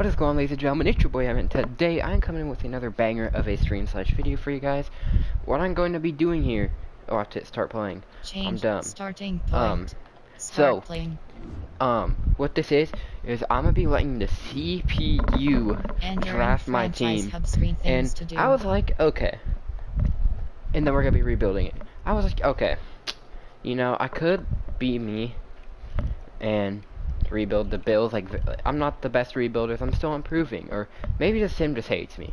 What is going on, ladies and gentlemen? It's your boy Evan. Today I'm coming in with another banger of a stream/video for you guys. What I'm going to be doing here. Oh, I have to start playing. I'm dumb. Starting point. So playing. What this is I'm gonna be letting the CPU draft my team. And I was like, okay. And then we're gonna be rebuilding it. I was like, okay. You know, I could be me and rebuild the Bills. Like, I'm not the best rebuilders, I'm still improving, or maybe the sim just hates me.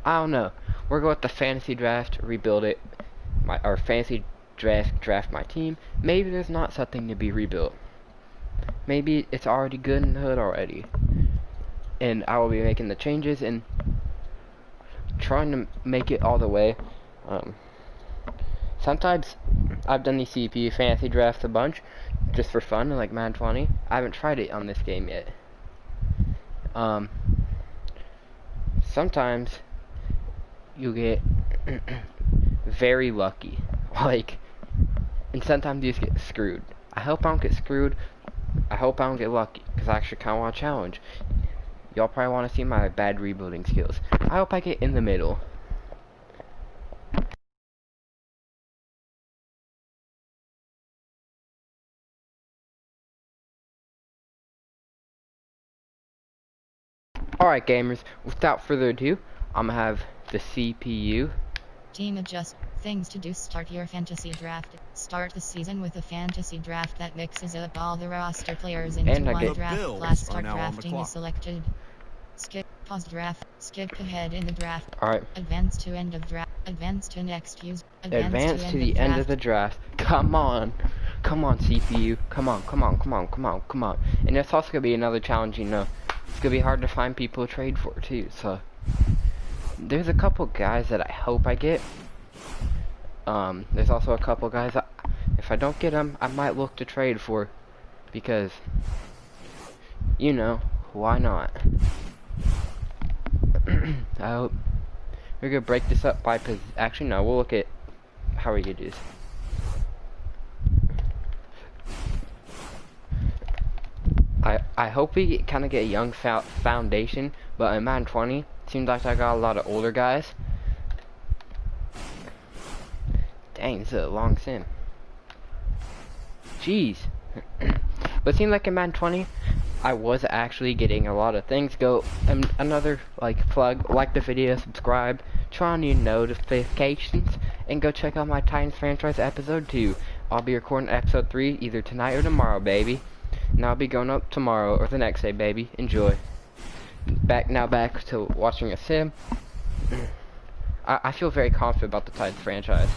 I don't know. We're going with the fantasy draft, rebuild it, our fantasy draft my team. Maybe there's not something to be rebuilt. Maybe it's already good in the hood already, and I will be making the changes and trying to make it all the way. Sometimes I've done these CPU fantasy drafts a bunch just for fun, like Madden 20. I haven't tried it on this game yet. Sometimes you get very lucky, like, and sometimes you just get screwed. I hope I don't get screwed. I hope I don't get lucky, because I actually kind of want a challenge. Y'all probably want to see my bad rebuilding skills. I hope I get in the middle. Alright gamers, without further ado, I'm gonna have the CPU. Team adjust. Things to do. Start your fantasy draft. Start the season with a fantasy draft that mixes up all the roster players into one draft class. Start drafting is selected. Skip. Pause draft. Skip ahead in the draft. Alright. Advance to end of draft. Advance to next use. Advance to the end of the draft. Come on. Come on, CPU. Come on, come on, come on, come on, come on. And it's also gonna be another challenge, you know. It's gonna be hard to find people to trade for too, so there's a couple guys that I hope I get. There's also a couple guys if I don't get them, I might look to trade for, because, you know, why not? I hope we're gonna break this up by actually no, we'll look at how we could do this. I hope we kind of get a young foundation, but in Madden 20 seems like I got a lot of older guys. Dang, this is a long sim. Jeez. But it seems like in Madden 20 I was actually getting a lot of things. Go and another plug, like the video, subscribe, turn on your notifications, and go check out my Titans franchise episode 2. I'll be recording episode 3 either tonight or tomorrow, baby. And I'll be going up tomorrow or the next day, baby. Enjoy. Back to watching a sim. I feel very confident about the Titans franchise.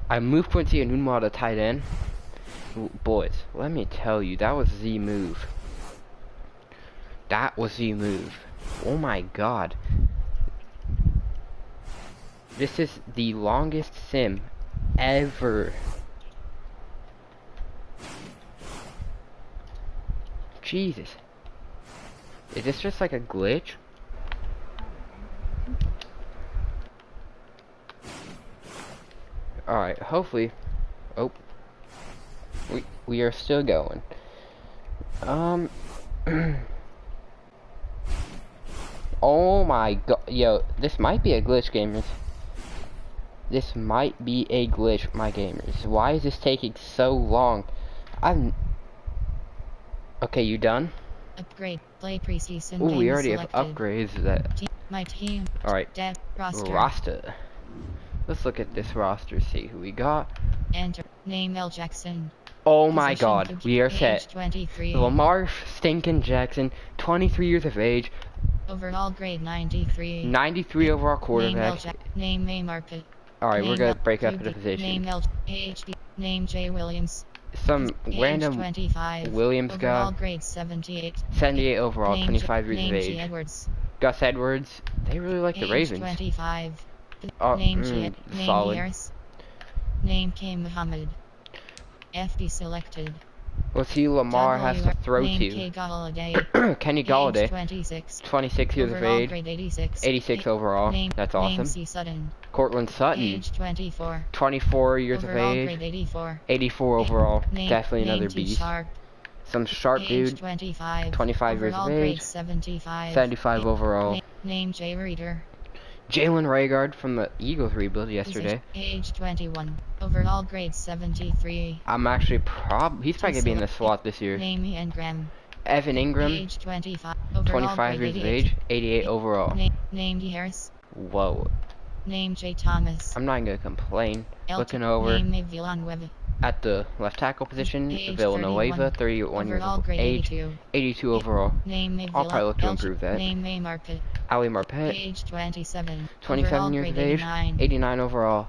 I moved Quincy and Nunwa to tight end. Boys, let me tell you, that was the move. That was the move. Oh my god. This is the longest sim ever. Jesus. Is this just like a glitch? Alright, hopefully. Oh. We are still going. Oh my god. Yo, this might be a glitch, gamers. This might be a glitch, my gamers. Why is this taking so long? Okay, you done? Upgrade. Play preseason. Oh, we already have upgrades. My team. Alright. Roster. Let's look at this roster, see who we got. Enter. Name L. Jackson. Oh my god, we are set. 23. Lamar Stinkin' Jackson, 23 years of age. Overall grade 93. 93 overall quarterback. Name A. Market. Alright, we're gonna break up the position. Name L. HB. Name J. Williams. Some random 25. Williams guy. Overall grade 78. 78 overall, 25 years of age. Edwards. Gus Edwards. They really like the Ravens. 25. Name solid. Harris. Name K. Muhammad. FD selected. Let's see Lamar has to throw to. Kenny Galladay. 26 years of age. 86 overall. That's awesome. C. Sutton. Cortland Sutton. Age 24. 24 years of age. Grade 84. 84 overall. Definitely another beast. Sharp. Some sharp Age dude, 25. 25 years of Overall grade age, 75. 75 overall. Name J Reader. Jalen Raygard from the Eagles rebuild yesterday. Age 21. Overall grade 73. I'm actually he's probably gonna be in the SWAT this year. Name Ian Graham. Evan Ingram, Age 25. Overall 25 grade years of 88. age, 88 overall. Name D Harris. Whoa. Name J Thomas. I'm not gonna complain. Looking over Name Villanueva. at the left tackle position, Age Villanueva, 31 years Overall of grade age, 82. 82 overall. Name I'll probably look to improve that. Name A Marpet. Ali Marpet, Age 27. 27 Overall years grade of age, 89. 89 overall.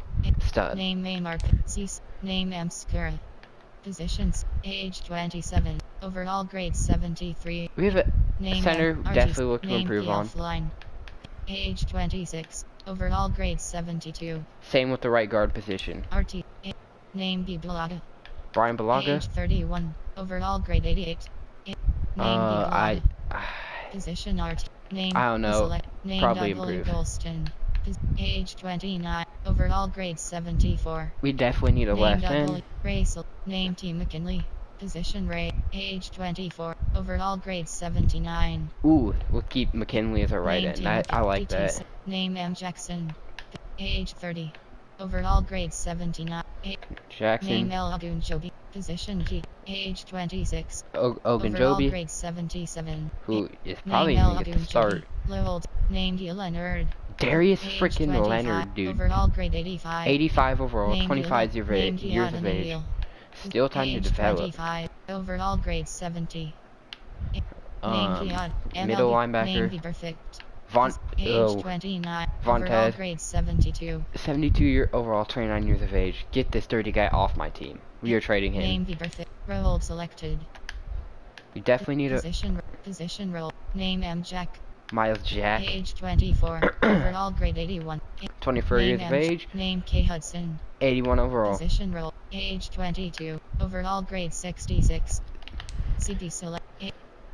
Stud. Name A Marpet. Cease. Name M Skura. Positions. Age 27. Overall grade 73. We have a Name center M. definitely look to Name improve P on. Offline. Age 26. Overall grade 72. Same with the right guard position. RT. Name B Balaga. Brian Balaga. Age 31. Overall grade 88. Name B Balaga. Position RT. Name. I don't know. Name Probably W. improve. Golston. Age 29. Overall grade 74. We definitely need a Name left W. end. Race. Name T McKinley. Position Ray. Age 24. Overall grade 79. Ooh, we'll keep McKinley as our right Name end. T. I like that. Name M Jackson. Age 30. Overall grade 79. Name Jackson. L Ogunjobi. Position G. Age 26. Overall Ogunjobi, grade 77. who is probably Name L going to get the start. Lold. Name D Leonard. Darius Age freaking 25. Leonard, dude. Overall grade 85. 85 overall, Name 25 Name years of age. Neal. Still time to Age develop. 25. Overall grade 70. Name Viad. Middle Name linebacker. V Perfect. Age 29. Vontez. Overall grade 72. 72 overall, 29 years of age. Get this dirty guy off my team. We are trading him. Name V Perfect. Role selected. We definitely need a Position role. Name M Jack. Miles Jack. Age 24. Overall grade 81. 24 years of age. Name K Hudson. 81 overall. Position role. Age 22. Overall grade 66. CP select.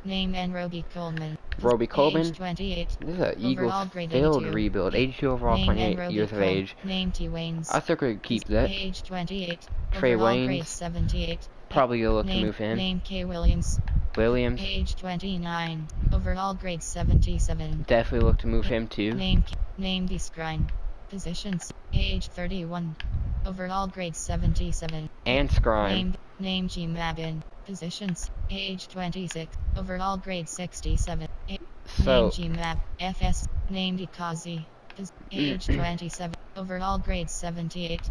Name N Roby Coleman. Roby Coleman. Age 28. This is an Eagles Overall grade failed 82. rebuild. 82 overall, Name 28 N. years of Roby age. Name T Waynes. I think we could keep that. Age 28. Trey Overall Waynes. grade 78. Probably gonna look to Name, move him. Name K Williams. Williams. Age 29. Overall grade 77. Definitely look to move him too. Name B Scrine. Positions. Age 31. Overall grade 77. And Scrime. Name G Madden. Positions. Age 26. Overall grade 67. So, Name G Map. FS. Name D Kazi. Age 27. Overall grade 78.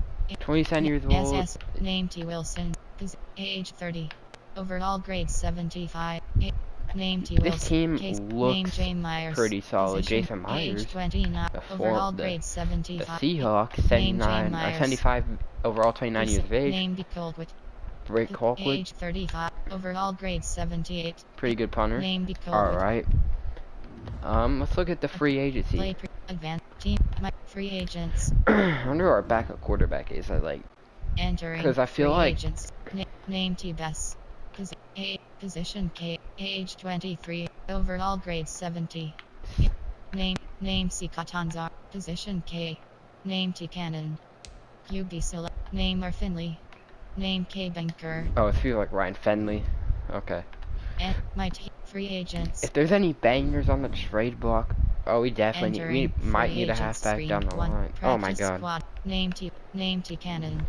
27 years old. SS. Name T Wilson. Age 30. Overall grade 75. Name T Wilson. This team Name looks J Myers. pretty solid. Position, Jason Myers. Age 29. Overall The grade 75. Seahawks, 79, Myers. 75 overall, 29 years of age. Name B Colquitt. Rick Colquitt, Age 35. Overall grade 78. pretty good punter. Name B Colquitt. Alright. Let's look at the free agency. Play advanced team. Free agents. I wonder who our backup quarterback is. Entering. 'Cause I feel free like- agents. Name T Bess. Position K. Age 23. Overall grade 70. Name C Katanzar. Position K. Name T Cannon. QB select. Name R Finley. Name K Banker. Oh, it feels like Ryan Fenley. Okay. And my team. Free agents. If there's any bangers on the trade block, oh, we definitely Entering. we might Free need a agents halfback screen down the one. line. Oh my Practice god. Squad. Name T Cannon.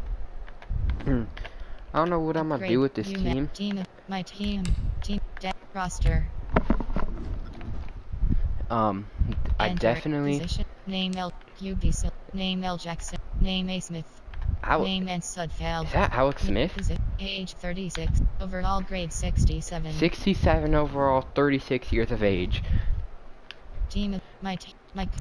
I don't know what I'm gonna do with this team. My team. Roster. I definitely. Position. Name L. QB. Name L. Jackson. Name A. Smith. Name N. Sudfeld. Is that Alex Smith? Age 36. Overall grade 67. 67 overall, 36 years of age. Team. My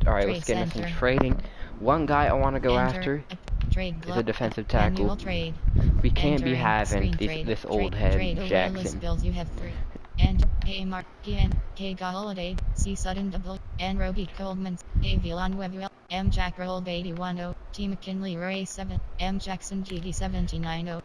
Alright, let's get into some trading. One guy I want to go after trade is a defensive tackle. Trade. We can't be Entering having screen this trade. old Trade head Jackson. Bills you have 3. And A. Mark. N. K. Galladay. C. Sudden Double. N. Roby Coleman. A. Villanueva. M. Jack Roll 810. T. McKinley Ray 7. M. Jackson GD 790.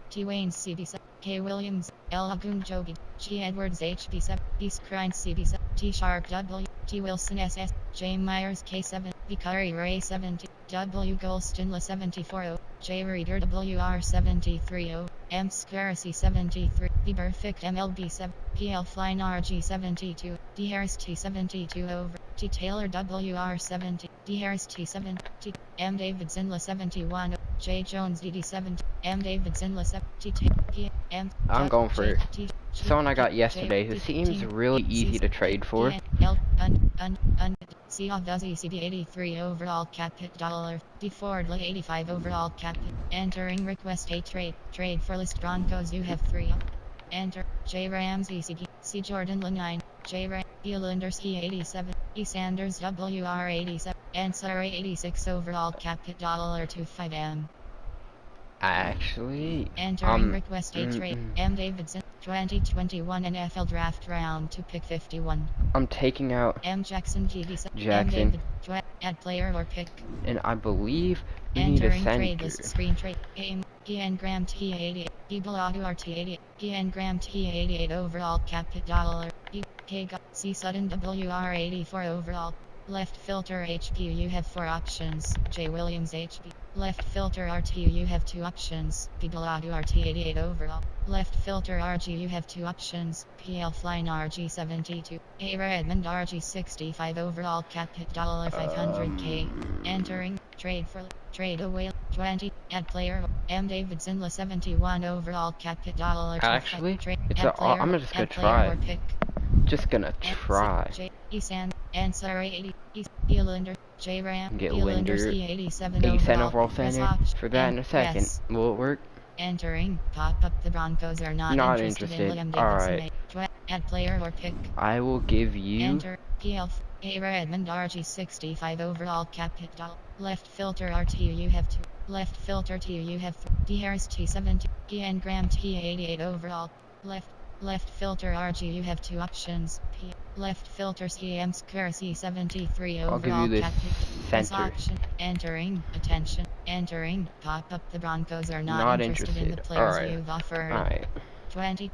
T. Wayne CB 7. K. Williams. L. Ogunjobi. G. Edwards HB 7. B. Scrine CB 7. T. Sharp W. T. Wilson SS. J. Myers K7. V. Curry Ray 70. W. Golston La 74. J Reader WR730, M Scarcy 73, The Perfect MLB 7, PL Flying RG72, D Harris T72 over, T Taylor WR70, D Harris T7, T M Davidson La 71, J Jones DD7, M Davidson La 7, T T M. I'm going for someone I got yesterday who seems really easy to trade for. C of does ECB 83 overall cap hit dollar. D Ford 85 overall cap hit. Entering request a trade for list Broncos you have 3. Enter J Rams ECB C Jordan 9 J Ram E Linders E 87 E Sanders WR 87 Answer 86 overall cap hit $25M. Actually, entering request a trade. M Davidson 2021 NFL draft round to pick 51. I'm taking out M Jackson GD Jackson. M David, add player or pick. And I believe we need a center. Trade list screen trade. EN Graham T88. E Balagu RT88. EN Graham T88 overall cap hit dollar. K C Sutton WR84 overall. Left filter HP you have 4 options. J Williams HP. Left filter RT you have 2 options. P Balagu RT88 overall. Left filter RG you have 2 options. PL Flying RG72. A Redmond RG65 overall cap hit $500K. Entering trade away 20 add player M Davidson La 71 overall cap hit $25. Actually, I'm just gonna try. Just gonna try. J Esan Answer 80 E Linder J Ram Get Linder 87 overall center for that in a second. Yes. Will it work? Entering pop up the Broncos are not interested in Liam Davidson. Alright. Add player or pick. I will give you enter PL A Redmond RG65 overall cap hit left filter RTU you have 2. Left filter TU you have 3. D Harris T70 EN Graham T88 overall. Left filter RG you have 2 options. P left filter CM Square C73 overall. I'll give you this center. Option. Entering attention. Entering pop up the Broncos are not interested in the players you've offered. Alright. 20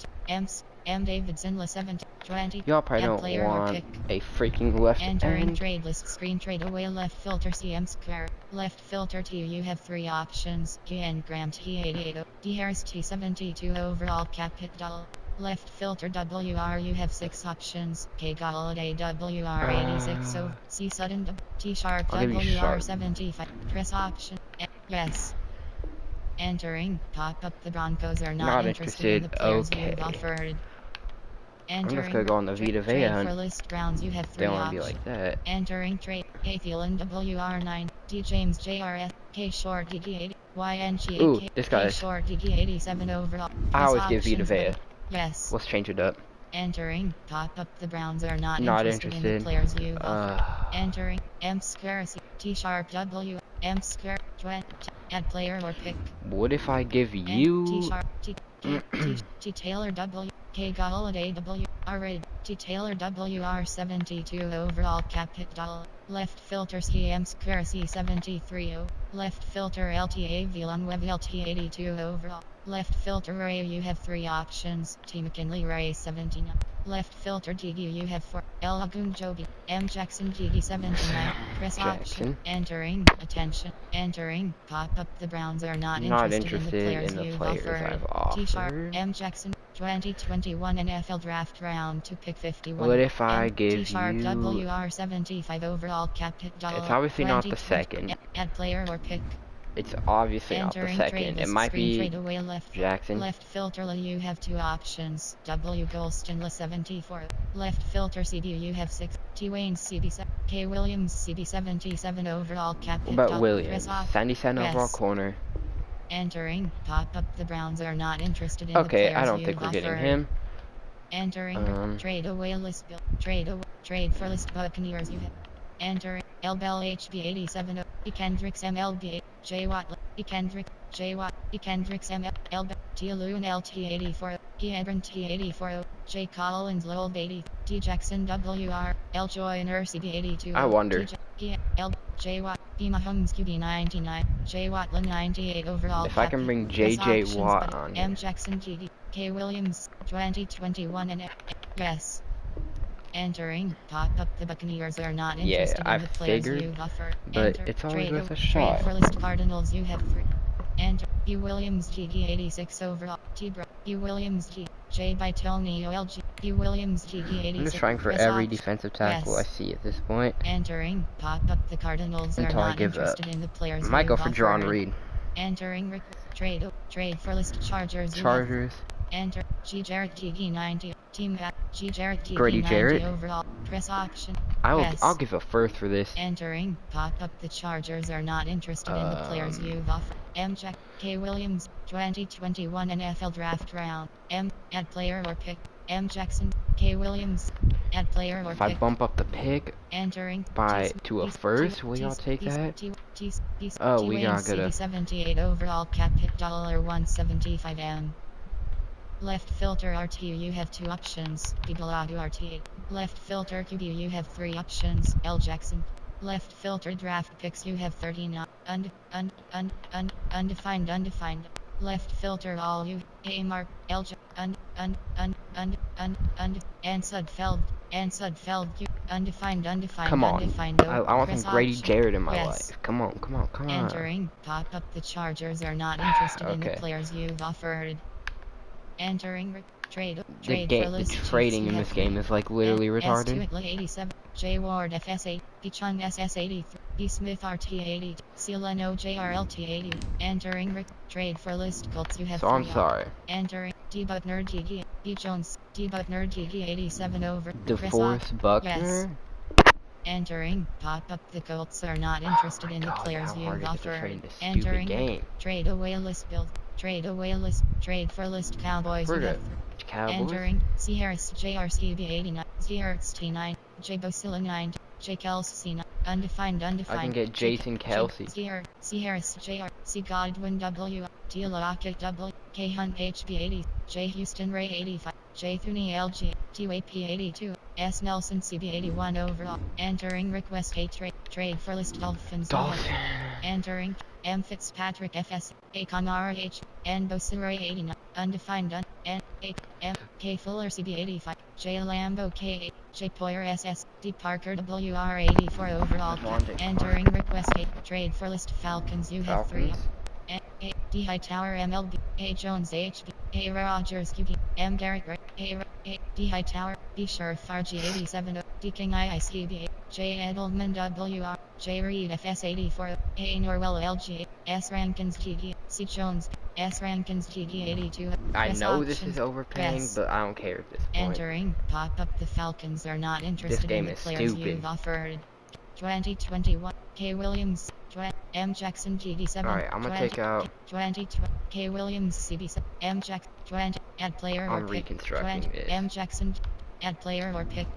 M Davidson La 70 20. Y'all probably don't want a freaking left entering trade list screen trade away left filter CM Square. Left filter T you have 3 options. GN Graham T88 D Harris T72 overall cap hit $. Left filter WR you have 6 options. K Galladay WR86 C Sutton T Sharp WR75 press option. Yes. Entering pop up the Broncos are not interested in the players you've offered. I'm just gonna go on the Vita Vea hunt. For list rounds you have 3 they want options. to be like that. Entering trade K Thielen WR9 D James JRS K Short DG80 YNG Ooh, this guy is Short DG87 overall. I always give Vita Vea. Yes. Let's change it up. Entering pop up the Browns are not interested in the players you've entering M Square C T Sharp W M Square 20 add player or pick. What if I give you T Sharp T Taylor W K Galladay W R T Taylor WR 72 overall cap hit $. Left filter CM Square C73 left filter LTA VLAN Web LT82 overall. Left filter Ray you have 3 options. T McKinley Ray 17. Left filter TD you have 4. El Agun Joby M Jackson GD 79. Press option. Entering attention. Entering pop up the Browns are not interested in the players you've offered. T Sharp M Jackson 2021 NFL draft round to pick 51. What if I give T Sharp you WR 75 overall cap hit $. It's obviously not the second. Add player or pick. It's obviously not the second. It might be Jackson. Left filter you have 2 options. W Golston La 74. Left filter CB you have 6. T Wayne CB7. K Williams CB 77 overall cap hit. What about Williams? 77 overall corner. Entering pop up the Browns are not interested in okay, I don't think we're getting him. Entering trade away list bill. Trade for list Buccaneers you have. Entering Elbel HB 87 E Kendricks MLB J Watt E Kendrick J Watt E Kendricks ML Elbel T Loon LT 84 E Ebron T 84 J Collins Lowell Beatty D Jackson WR L Joyner CB 82 I wonder L J Watt E Mahomes QB 99 J Watt 98 overall if I can bring JJ Watt on M Jackson GD K Williams 2021 and yes. Entering pop up the Buccaneers are not interested in the players you've offered. But it's always worth a shot. Trade for list Cardinals you have 3. Enter B. Williams GG 86 overall. T. Bro. B. Williams G. J. by Tony OLG. B. Williams GG 86. I'm just trying for Press every option. defensive tackle I see at this point. Entering. Pop up. The Cardinals are Until I not give interested up. in the players I might go you've for John offered. Reed. Entering. Trade for list Chargers. Chargers. Enter G. Jarrett GG 90. Team at G. Jarrett GG Grady 90 Jarrett. overall. Press option. I'll give a first for this. Entering. Pop up. The Chargers are not interested in the players you've offered. M. Jack K. Williams 2021 NFL draft round. M. Add player or pick. M. Jackson K. Williams. Add player or If pick. I bump up the pick Entering to a first, will y'all take that? Oh, we gotta go to 78 overall cap hit $175M. Left filter RTU, you have 2 options. Bigalagu RT. Left filter QB, you have 3 options. L Jackson. Left filter draft picks, you have 39. Undefined. Left filter all you. A mark. L and Sudfeld. You. Undefined. Come on. Undefined. I want some Grady Jarrett in my Yes. life. Come on. Entering. Pop up. The Chargers are not interested in the Okay. players you've offered. Entering. Trade The for list trading in this game is like literally retarded. S2 J Ward FS8, B Chung SS83, B Smith RT80, C Leno JRLT 80. Entering. Trade for list Colts, you have So 3. I'm sorry. Entering. D Butner GG, B Jones, D Butner GG 87 over. DeForest Buckner. Yes. Entering. Pop up. The Colts are not interested in the players you've offered. Entering. Game. Trade away list build. Trade away list. Trade for list Cowboys. We're You good. have 3. Cowboys. Entering. C Harris JRCB 89. Z Hertz T9. J Bosilla 9. J Kelsey 9. Undefined. I can get Jason Kelsey. C Harris JR. C Godwin W. T Lockett W. K Hunt HB 80. J Houston Ray 85. J Thuney LG. T Way P 82. S Nelson CB 81 overall. Entering. Request a trade for list Dolphins. Entering. M Fitzpatrick FS. A Kamara H. N Bosilla 89. Undefined. N A M K Fuller CB 85. J Lambo K 8. J Poyer SS. D Parker WR 84 overall. Entering. Request a trade for list Falcons. You have 3. A D Hightower MLB. A Jones HB. A Rogers QB. M Garrett Gray. A D Hightower. B Sherfar G 87. D King IICB. J Edelman WR. J Reed FS 84. A Norwell LG. S Rankins GG. C Jones. S Rankins GG 82. I know this is overpaying, but I don't care at this point. Entering. Pop up. The Falcons are not interested in the players you've offered. 2021. K Williams. M Jackson GD7. Alright, I'm gonna take out 20 K Williams CB7. M Jack 20 add player or pick. reconstructing this. M Jackson add player or pick.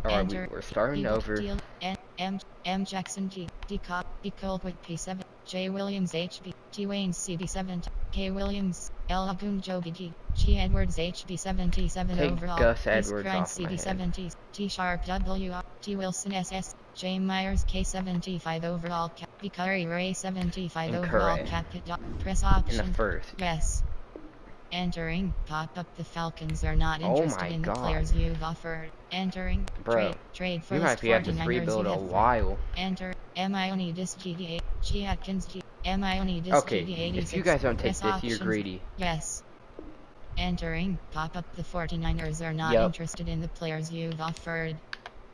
Alright, we're starting over. M Jackson G D Cop B Colquitt P7 J Williams HB T Wayne CB7 K Williams L Agun Joe BG G Edwards HB 77 Take overall. Gus Edwards Grind off my CB70 T Sharp WR T Wilson SS J Myers K75 overall cap B Curry Ray 75 and overall Curry. cap press option In the first. Yes. Entering. Pop up. The Falcons are not interested in the players you've offered. Entering. Bro, trade for you might have to 49ers. rebuild a while. Enter. Mionides GD8. G Atkins G. Mionides Okay, GD86. if you guys don't take this, you're greedy. Yes. Entering. Pop up. The 49ers are not interested in the players you've offered.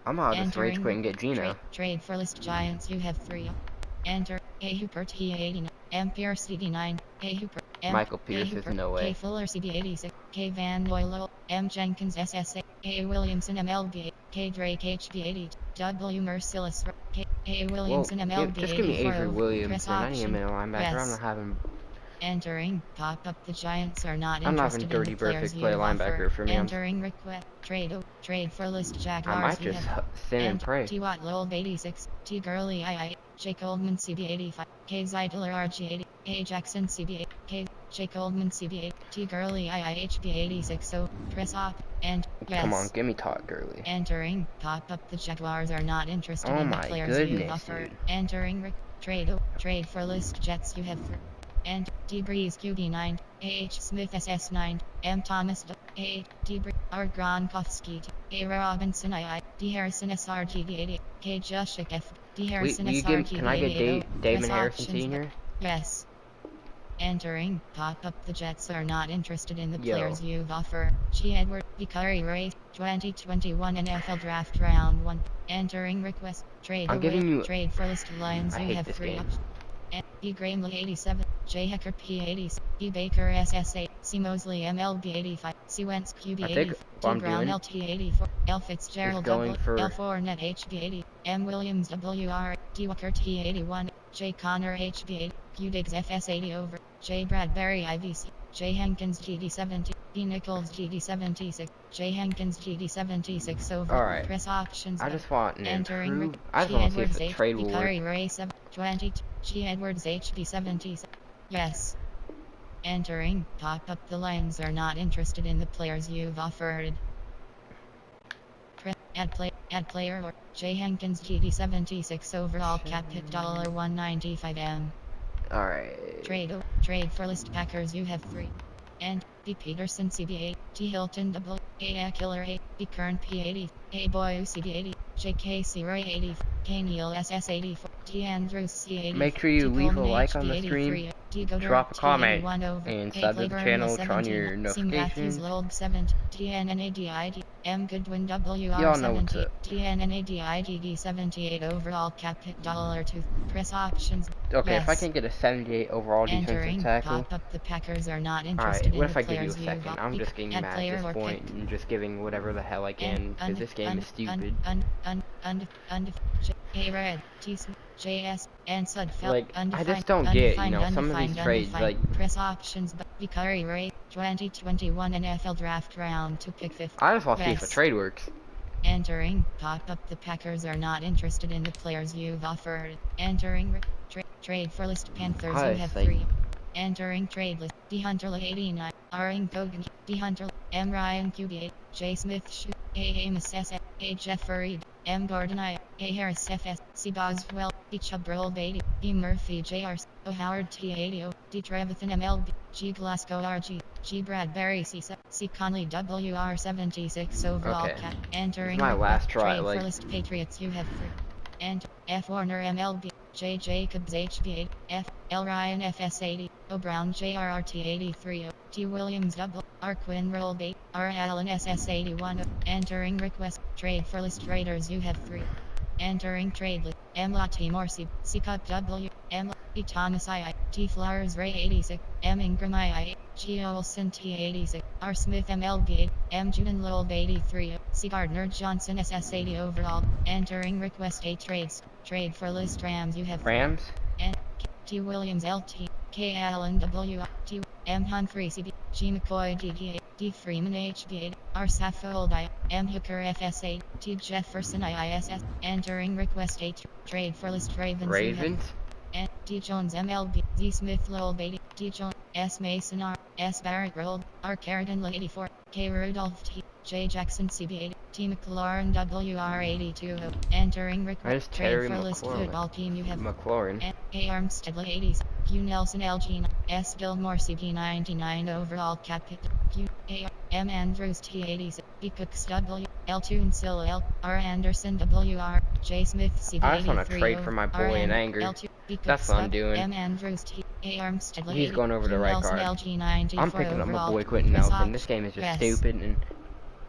I'm out of this rage quit and get Gino. Trade for list Giants. You have 3. Enter. A Hooper T89. M Pierce CD9. A Hooper. Michael Pierce is no way. K Fuller CB86. K Van Noyle. M Jenkins SSA. K Williamson MLB. K Drake HB80. W Merciless. K Williamson MLB. Just give me Avery Williamson. I need a middle linebacker. Yes. I'm not having. Entering. Pop up. The Giants are not I'm not interested having dirty in the players perfect play you've linebacker offered. for me. Entering. Request. Trade for list Jaguars. I might just sin and pray. T Watt Lowell 86. T Gurley II. J Coleman CB85. K Zeidler RG80. A Jackson CB8. K J Coleman CB8. T Gurley II HB86. So press op and yes. Come on, give me Todd Gurley. Entering. Pop up. The Jaguars are not interested in the players you've offered. Entering. Trade for list Jets. You have 3. And D Breeze QB9. A.H. Smith SS9. M. Thomas A. D. R. Gronkowski. A. Robinson II. D. Harrison SRTD80. K. Joshik F. D. Harrison SRTD80. Can I get Damon Harrison Sr.? Yes. Entering. Pop up. The Jets are not interested in the players you've offered. G. Edward. Vicari Ray. 2021 NFL Draft Round 1. Entering request. Trade I'm away. giving you. Trade for list lines. I You hate have this 3 game. options. E. Gramley 87. J. Hecker P80. E. Baker SSA. C. Mosley MLB 85. C. Wentz QB I 80. think T. what I'm Brown doing LT 84. L. is Fitzgerald going for L. Fournette HB 80. M. Williams WR. D. Walker T 81. J. Connor HB 80. Q. Diggs FS 80 over. J. Bradbury IVC. J. Hankins GD 70. E. Nichols GD 76. J. Hankins GD 76 over. Alright. Press options. I just want an entering. improved. I just G. want to see if Edwards the H. trade will work. Vicari Ray 7. 20. G. Edwards HB 70. Yes. Entering. Pop up. The lines are not interested in the players you've offered. Add player or J. Hankins GD 76 overall cap hit $195M. Alright. Trade for list Packers. You have 3. And B. Peterson CB8. T. Hilton double. A. Killer 8. B. Kern P80. A. Boy CB80. J. Casey Ray 80. K. Neal SS 84. T. Andrews C80. Make sure you leave a like on the stream, drop a comment, and sub to the channel, turn on your notifications. M. Goodwin WR Y'all know what's 70. up. TNNADIDD 78 overall cap hit $2. Press options. Okay, yes. if I can get a 78 overall defensive tackle. Pop up. The Packers are not Alright, interested what in if the I give you a players second? I'm just getting mad at this point and just giving whatever the hell I can, because this game is stupid. Red, JS, and Sudfeld. Like, I just don't get, you know, some of these trades, like. Press options, Vicari Ray, 2021 NFL Draft Round to pick 5th. I just want to see if a trade works. Entering. Pop up. The Packers are not interested in the players you've offered. Entering. Trade for list Panthers. You have 3. Entering trade list. D. Hunter 89. R. Kogan. D. Hunter. M. Ryan QB8. J. Smith Shoe. A. Amos S. A. Jeffrey. M. Gordon I. A. Harris FS. C. Boswell. B. Chubb Roll Beatty. B. Murphy Jr. O. Howard T80. D. Trevathan MLB. G. Glasgow RG. G. Bradbury C. C. Conley WR 76 overall cap. Entering. My last try. Trade for list Patriots. You have 3. And F. Warner MLB. J. Jacobs HB8. F. L. Ryan FS80. O. Brown JRRT 83. O. T. Williams R. Quinn Roll Bait. R. Allen SS81. O. Entering request. Trade for list Raiders. You have 3. Entering trade list. M. Lati Morsi. C. Cup W. M. E. Thomas II. T. Flowers Ray 86. M. Ingram II. G. Olsen T86. R. Smith MLB. M. Juden Lowell 83. C. Gardner Johnson SS80 overall. Entering request 8 trades. Trade for list Rams. You have Rams. N. T. Williams LT. K. Allen W. T. M. Humphrey CB. G. McCoy DD8. D. Freeman HB8. R. Saffold I. M. Hooker FS8. T. Jefferson IISS. Entering request 8. Trade for list Ravens. N. D. Jones MLB. D. Smith Lowell Beatty. D. Jones. S. Mason R. S. Barrett Rolled. R. Carradine 84. K. Rudolph T. J. Jackson CB8. T. McLaurin WR82. Entering request. Trade for list football team. You have McLaurin. A. Armstead 80s. Q. Nelson LG. S. Gilmore CB99 overall cap hit. Q. A. M. Andrews T80s. B. Cooks W. L. Tunsil L. R. Anderson WR. J. Smith CB83. I just want to trade for my boy in anger. That's what I'm doing. M. Andrews T. A. Armstead He's going over the right guard. I'm picking up my boy Quentin Nelson. This game is just stupid and.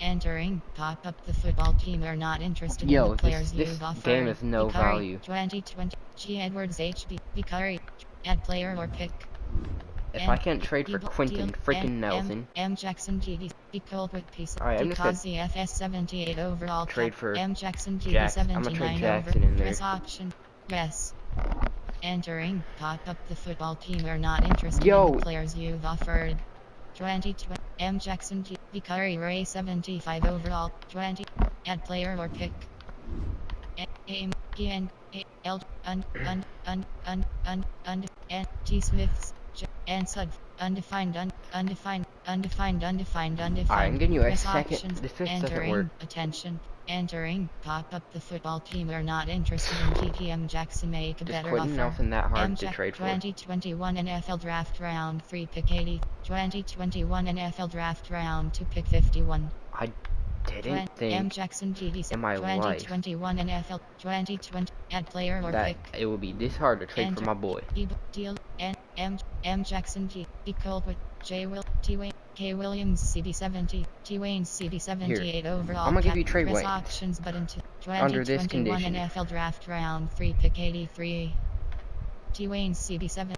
Entering. Pop up. The football team are not interested in the players you've offered. This game is no value. 2020. G. Edwards HB. Vicari. Add player or pick. If I can't trade for Quentin freaking Nelson. M. Jackson GD. B. Coldwood piece. Alright, I'm just gonna FS 78 overall. Trade for M. Jackson GD 79 I'm gonna trade Jackson in there. Press option. Yes. Entering. Pop up. The football team are not interested in the players you've offered. 2020. M. Jackson G. Vicari Ray 75 overall. 20. Add player or pick. Aim. N. L. N. T. Smiths. N. Sud. Undefined. Undefined. Alright, I'm giving you a second. This doesn't work. Attention. Entering. Pop up. The football team are not interested in TPM Jackson. Make a better offer. Nelson that hard to trade for. 2021 NFL Draft Round 3 pick 80. 2021 NFL Draft Round 2 pick 51. I didn't think M. Jackson GD in my 2021 NFL 2020 add player or that pick. it would be this hard to trade for my boy. Deal. M Jackson T Colquitt J Will T Wayne K Williams CB70 T Wayne CB78 Here, overall I'm gonna give cap. you Trey Press Wayne options button to under this 2021 condition. NFL Draft Round 3 Pick 83. T Wayne CB7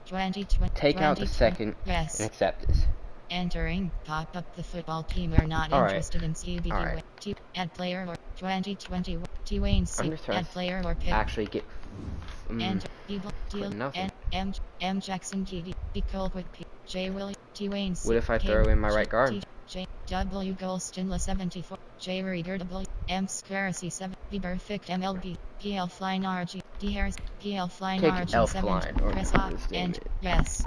2020 Take out the second yes. and accept this. Entering pop up the football team are not interested in CBD. Alright. Add player or 2021 T Wayne C add player or pick. Actually get Enter deal nothing. M Jackson TD B Colquitt P J Willie T Wayne C. What if I throw in my right guard? J W Golstonla 74 J Reader W M Square C7 B Perfect MLB PL Flying RG D Harris PL Flying RG 7 press off and yes.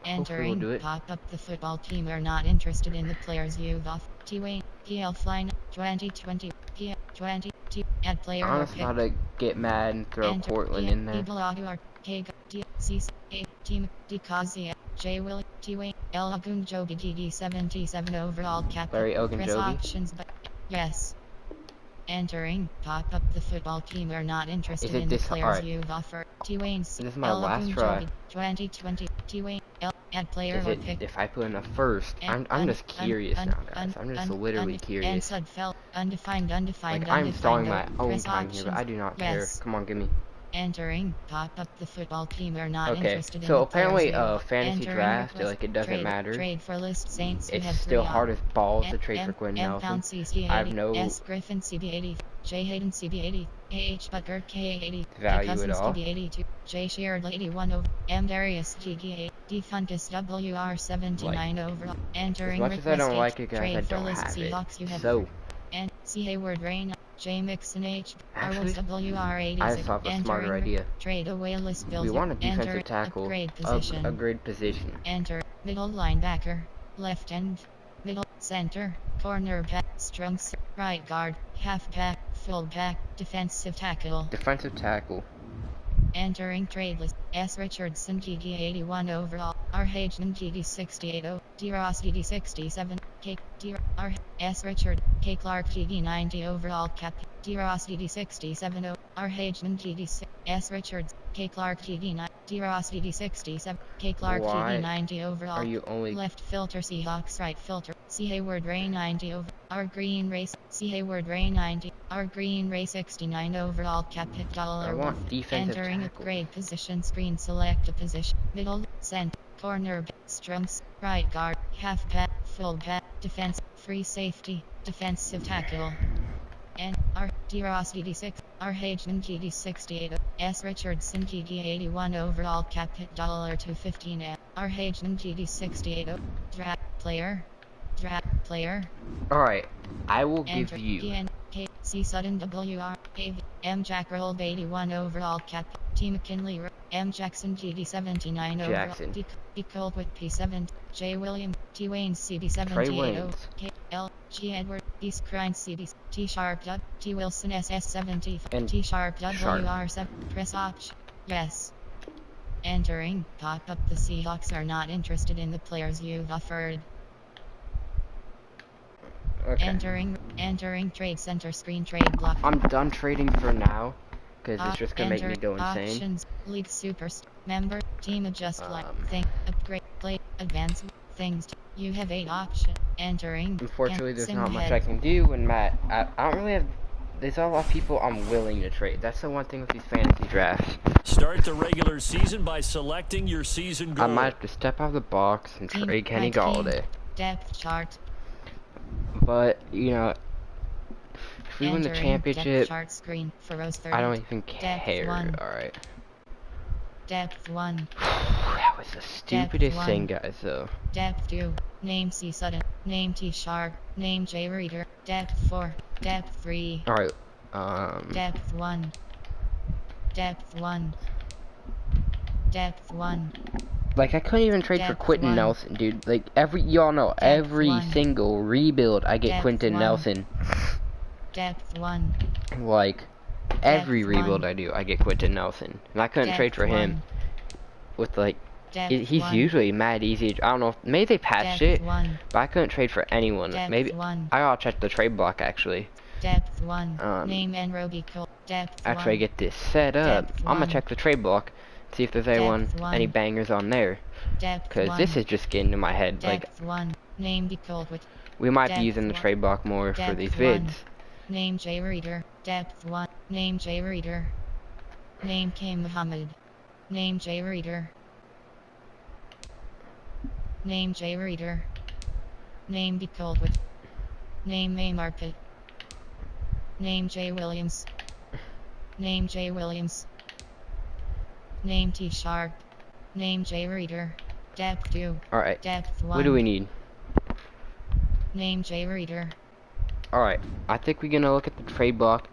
Entering we'll pop up the football team are not interested in the players you've off T Wayne PL Flying 2020 PL 20 T add player I'm or just pick. about to get mad and throw Portland in there. K D C A team D Kazia J Willie T Wayne L Ogunjobi DD 77 overall cap. Larry Press Ogunjobi? options but yes. Entering pop up the football team are not interested in the players you've offered. T Wayne C. This is my last try. 2020 T Wayne L add player Is or it pick. if I put in a first? I'm just curious now, guys. I'm just literally curious. Undefined. Like I'm stalling my own time here, but I do not care. Come on, give me. Entering pop up the football team are not Okay, interested in so the apparently players fantasy draft, like it doesn't matter. Trade for list Saints. It's still hard as balls to trade for Quinn M Nelson. CC80, I have no S Griffin CB80, J Hayden CB80, AH Butker K80, value at all. CB82, J Sheard 81 over, M Darius GG8, D Funkus WR79 overall. Entering as much as I don't like it, guys, trade I for don't list have Seahawks you it. have So and C Hayward Rain, J Mixon H, actually, WR86. I just have a smarter idea. Trade away list build. We want a defensive tackle, upgrade position. upgrade position. Enter middle linebacker, left end, middle center, corner back, strunks, right guard, halfback, fullback, defensive tackle. Defensive tackle. Entering trade list. S. Richardson TD 81 overall. R. Hageman TD 68 D. Ross TD 67. K. D. R. S. Richard. K. Clark TD 90 overall cap. D. Ross TD 67 R. Hageman TD 6. S. Richards. K. Clark TD 9. D. Ross TD 67. K. Clark TD 90 overall. Are you only left filter Seahawks right filter. C. Hayward Ray 90 over. R. Green Race. C. Hayward Ray 90. R. Green Ray 69 overall cap. $1. I want defensive Entering tackle. upgrade position screen select a position. Middle, center, corner, strums, right guard, halfback, fullback, defense, free safety, defensive tackle. N. R. D. Ross DD6, R. Hageman TD 68, S. Richardson TD 81 overall cap $215. R. Hageman TD 68, draft player. Alright, I will give you. K. C. Sutton WR, A. M. Jack Roll 81 overall cap. T. McKinley, M. Jackson TD 79 overall. D. Colquitt P7, J. William, T. Wayne CB 78 K. L. G. Edward, E. Scrine CB, T. Sharp Dub, T. Wilson SS 70, and T. Sharp WR 7, press option, yes. Entering, pop up the Seahawks are not interested in the players you've offered. Okay. Entering trade center screen trade block. I'm done trading for now, because it's just gonna make me go insane. Options, league super, member, team adjust line, thing, upgrade, play, advance, things. You have 8 options. Entering. Unfortunately, there's not much I can do, and Matt, I don't really have. There's a lot of people I'm willing to trade. That's the one thing with these fantasy drafts. Start the regular season by selecting your season goal. I might have to step out of the box and trade Kenny Galladay. Depth chart. But, you know, if we win the championship, I don't even care. Alright. Depth 1. That was the stupidest thing, guys, though. Depth 2. Name C. Sutton. Name T. Sharp. Name J. Reader. Depth 4. Depth 3. Alright, Depth 1. Depth 1. Depth 1. Like, I couldn't even trade for Quentin Nelson, dude. Like, y'all know, every single rebuild, I get Quentin Nelson. Depth 1. Like, every rebuild I do, I get Quentin Nelson. And I couldn't trade for him with, like, he's usually mad easy. I don't know, maybe they patched it, but I couldn't trade for anyone. Maybe, I gotta check the trade block, actually. Depth 1. Name and Roby Cole. Depth after I get this set up, I'm gonna check the trade block. See if there's any bangers on there. Because this is just getting in my head. Like, Name be cold with. we might be using the trade block more for these vids. Name J Reader. Depth 1. Name J Reader. Name K Muhammad. Name J Reader. Name J Reader. Name be cold with. Name A Marpet. Name J Williams. Name J Williams. Name T Sharp. Name J Reader. Depth 2. Alright. Depth 1. What do we need? Name J Reader. Alright. I think we're gonna look at the trade block.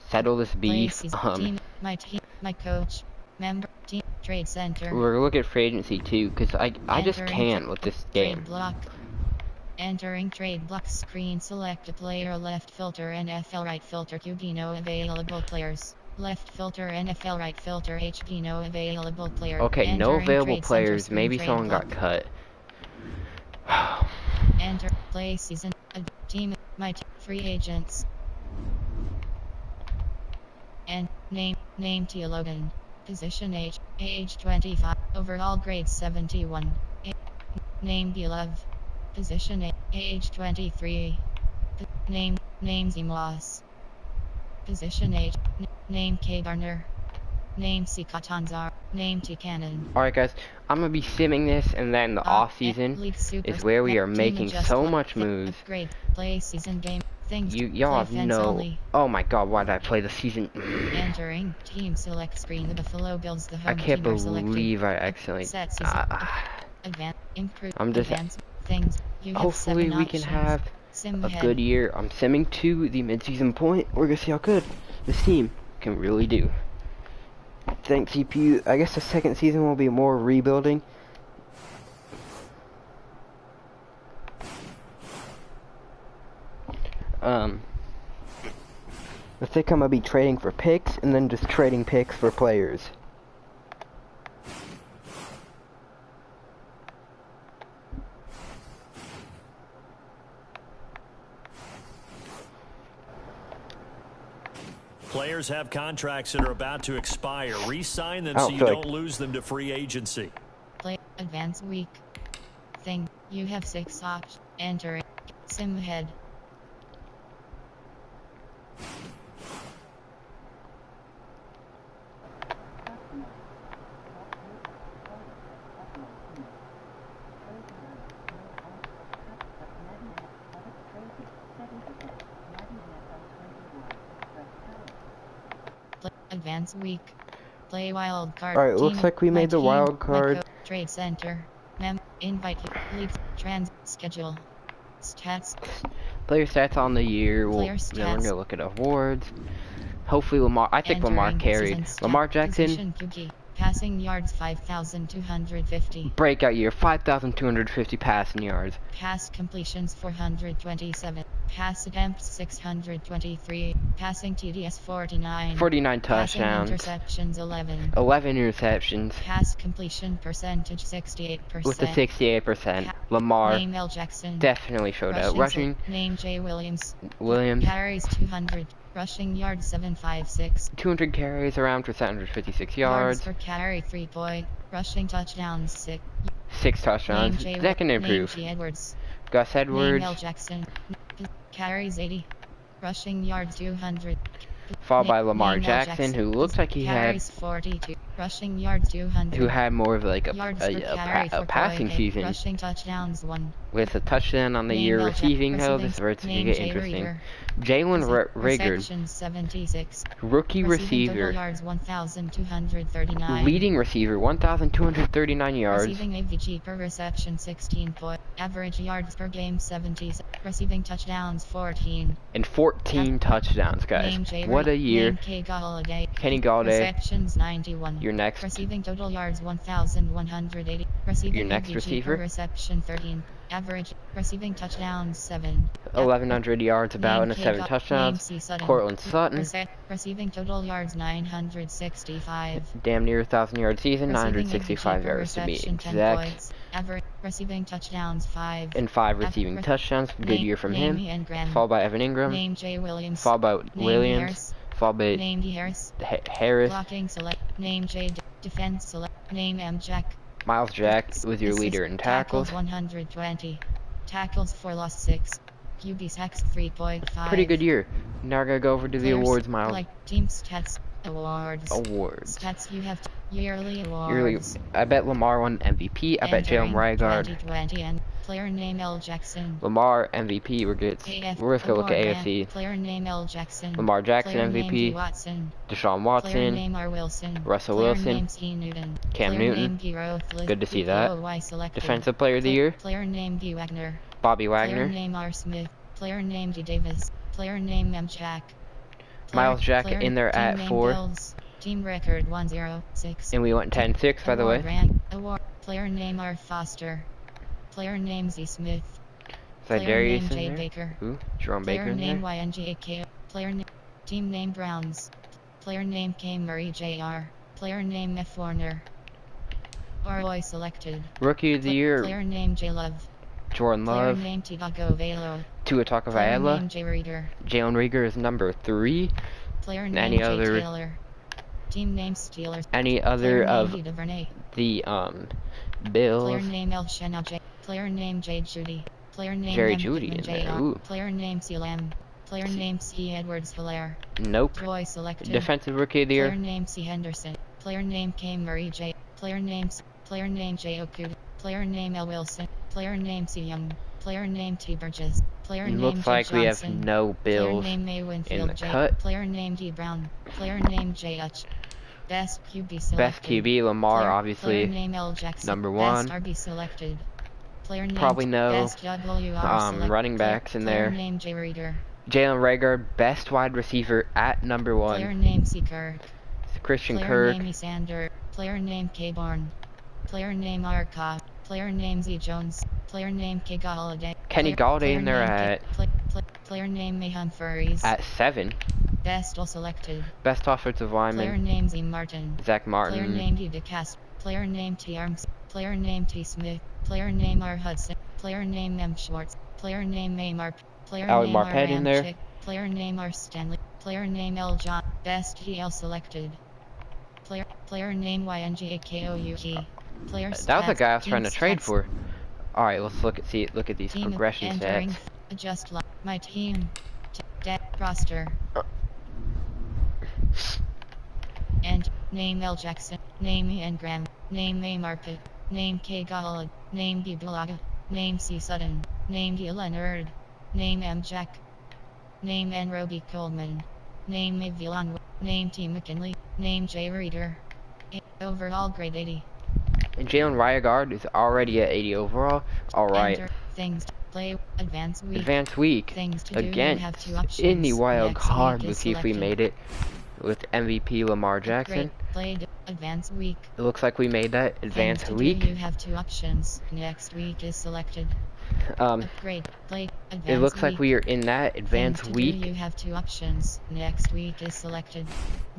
Settle this beef. Team, my team, my coach, member, team, trade center. We're gonna look at free agency too, because I just can't with this game. Trade block. Entering trade block screen, select a player, left filter NFL, right filter QB, no available players. Left filter NFL, right filter HD, no available players. Okay, no available players. Maybe someone got cut. Enter play season, team, my team, free agents. And name T Logan. Position age 25. Overall grade 71. Name B Love. Position age 23. Name Zimwas. Position name K Garner. Name C Katanzar. Name T Cannon. Alright guys, I'm gonna be simming this, and then the off season is where we are making so much moves. Upgrade, play season game. Y'all have no. Oh my god, why did I play the season? Entering team select screen. The Buffalo Bills. The home I can't team are selected. believe I accidentally. I'm just. Things. Hopefully we can have a good year. I'm simming to the mid-season point. We're gonna see how good this team can really do. Thanks CPU. I guess the second season will be more rebuilding. I think I'm gonna be trading for picks and then just trading picks for players. Players have contracts that are about to expire. Re-sign them so you don't lose them to free agency. Play advance week. Thing. You have 6 options. Enter it. Sim head. Advance week. Play wild card. Alright, looks like we made the wild card. Trade center. Invite. League. Trans. Schedule. Stats. Player stats on the year. Then we're gonna look at awards. Hopefully Lamar. I think Lamar carried. Lamar Jackson. Passing yards 5,250. Breakout year 5,250 passing yards. Pass completions 427. Pass attempts 623. Passing TDS 49. 49 touchdowns. Passing interceptions 11. 11 interceptions. Pass completion percentage 68%. With the 68%, Lamar Jackson definitely showed out. Rushing. Name J Williams. Williams. Carries 200. Rushing yards 756. 200 carries around for 756 yards. Per carry 3 point. Rushing touchdowns 6. 6 touchdowns. That can improve. Edwards. Gus Edwards. Name L Jackson. Carries 80. Rushing yards 200. Followed by Lamar Jackson, who looks like he had 42. Rushing yards 200. Who had more of like a passing season. Rushing touchdowns 1. With a touchdown on the year receiving, though, this is where it's going to get interesting. Jalen Rigard, 76. rookie receiver, yards 1,239. leading receiver, 1,239 yards. Receiving AVG per reception 16 point. Average yards per game 70. Receiving touchdowns 14. And 14 touchdowns, guys. What a year. Kenny Galladay. Receptions 91. Your next. Receiving total yards 1,180. Receiving your next AVG receiver. Per reception 13. Average receiving touchdowns 7. 1,100 yards about and 7 touchdowns. Cortland Sutton. Receiving total yards 965. Damn near 1,000 yard season, 965 yards to be exact. Average receiving touchdowns 5. And 5 receiving touchdowns. Good year from him. Followed by Evan Ingram. Name J Williams. Followed by Williams. Followed by Name D Harris. Harris. Blocking select. Name J defense select. Name M. Jack. Miles Jack was your leader in tackles. 120. Tackles for loss 6. QB sacks 3.5. Pretty good year. Now we're gonna go over to the awards, Miles. Like team stats. Awards. Stats you have yearly awards. I bet Lamar won MVP. I bet Jalen Rygaard. 2020 and player name L. Jackson. Lamar MVP. We're just gonna look at AFC. Player name L. Jackson. Lamar Jackson player MVP. Name Watson. Deshaun Watson. Player name R. Wilson. Russell player Wilson. Name C. Newton. Cam player Newton. Name Good to see that. Defensive Player of the Year. Player name D. Wagner. Bobby Wagner. Player name R. Smith. Player name D. Davis. Player name M. Jack. Miles Jack in there at 4. Bills. Team record 106. And we went 10-6, by the way. Award. Player name R. Foster. Player name Z. Smith. Is that Darius in J. there? Baker. Who? Jerome Player Baker in name there? YNGAK. Player name. Team name Browns. Player name K. Murray Jr. Player name F. Warner. ROI selected. Rookie of the Year. Player name J. Love. Jordan Love. Player name Tiago Velo. Tua Player Tagovailoa. name J. Reader. Jalen Reagor is number 3. Player name Any J. other? Taylor. Team name Steelers. Any other of the Bills? Player name El Shenaj. Player name J. Judy. Player name Jerry M. Judy in Pittman there. Jr. Ooh. Player name C. Lamb. Player name C. Edwards Hilaire. Nope. Troy selected. Defensive Rookie of the Player Year. name C. Henderson. Player name K. Murray J. Player name J. Okuda. Player name L. Wilson. Player name C. Young. Player name T. Burgess. Player name Looks J. like we have Johnson. no Bills Player name A. in Winfield the J. cut. Player name D. Brown. Player name J. Hutch. Best QB selected. Best QB, Lamar, Player obviously. name L. Jackson. number 1. Best RB selected. Player name Probably no Best WR select. running backs in Player there. name J. Reader. Jalen Reagor, best wide receiver at number 1. Player name C. Kirk. Christian Player Kirk. name E. Sander. Player name K. Bourne. Player name R. Cobb. Player name Z. Jones. Player name K. Galladay. Kenny Galladay in there at Player name May Humphreys. at 7. Best all selected. Best offensive Player lineman, name Z. Martin. Zach Player Martin. name D. DeCast. Player name T. Arms. Player name T. Smith. Player name R. Hudson. Player name M. Schwartz. Player name A. Marp. Player Alec name R. Marpet in there. Ramchick. Player name R. Stanley. Player name L. John. Best HL selected. Player name YNGAKOUG. Player That was the guy I was team trying to trade stats. for. Alright, let's look at these Team progression entering. stats. Adjust my team. Roster. And name L. Jackson. Name Ian Graham. Name A. Marpet. Name K. Gallagher. Name D. Bulaga. Name C. Sutton. Name D. Leonard. Name M. Jack. Name N. Roby Coleman. Name A. Villan. Name T. McKinley. Name J. Reader. Overall grade 80. And Jalen Rygaard is already at 80 overall. Alright. Enter things to play. Advance week. Advanced week Things to do. You against have 2 options. in the wild Next card. week Let's is see if we selected. made it with MVP Lamar Jackson. Great. Played. Advance week. It looks like we made that advanced Things to week. Do. You have 2 options. Next week is selected. Upgrade. Play. Advance It looks week. like we are in that advanced Things to week. Do. You have 2 options. Next week is selected.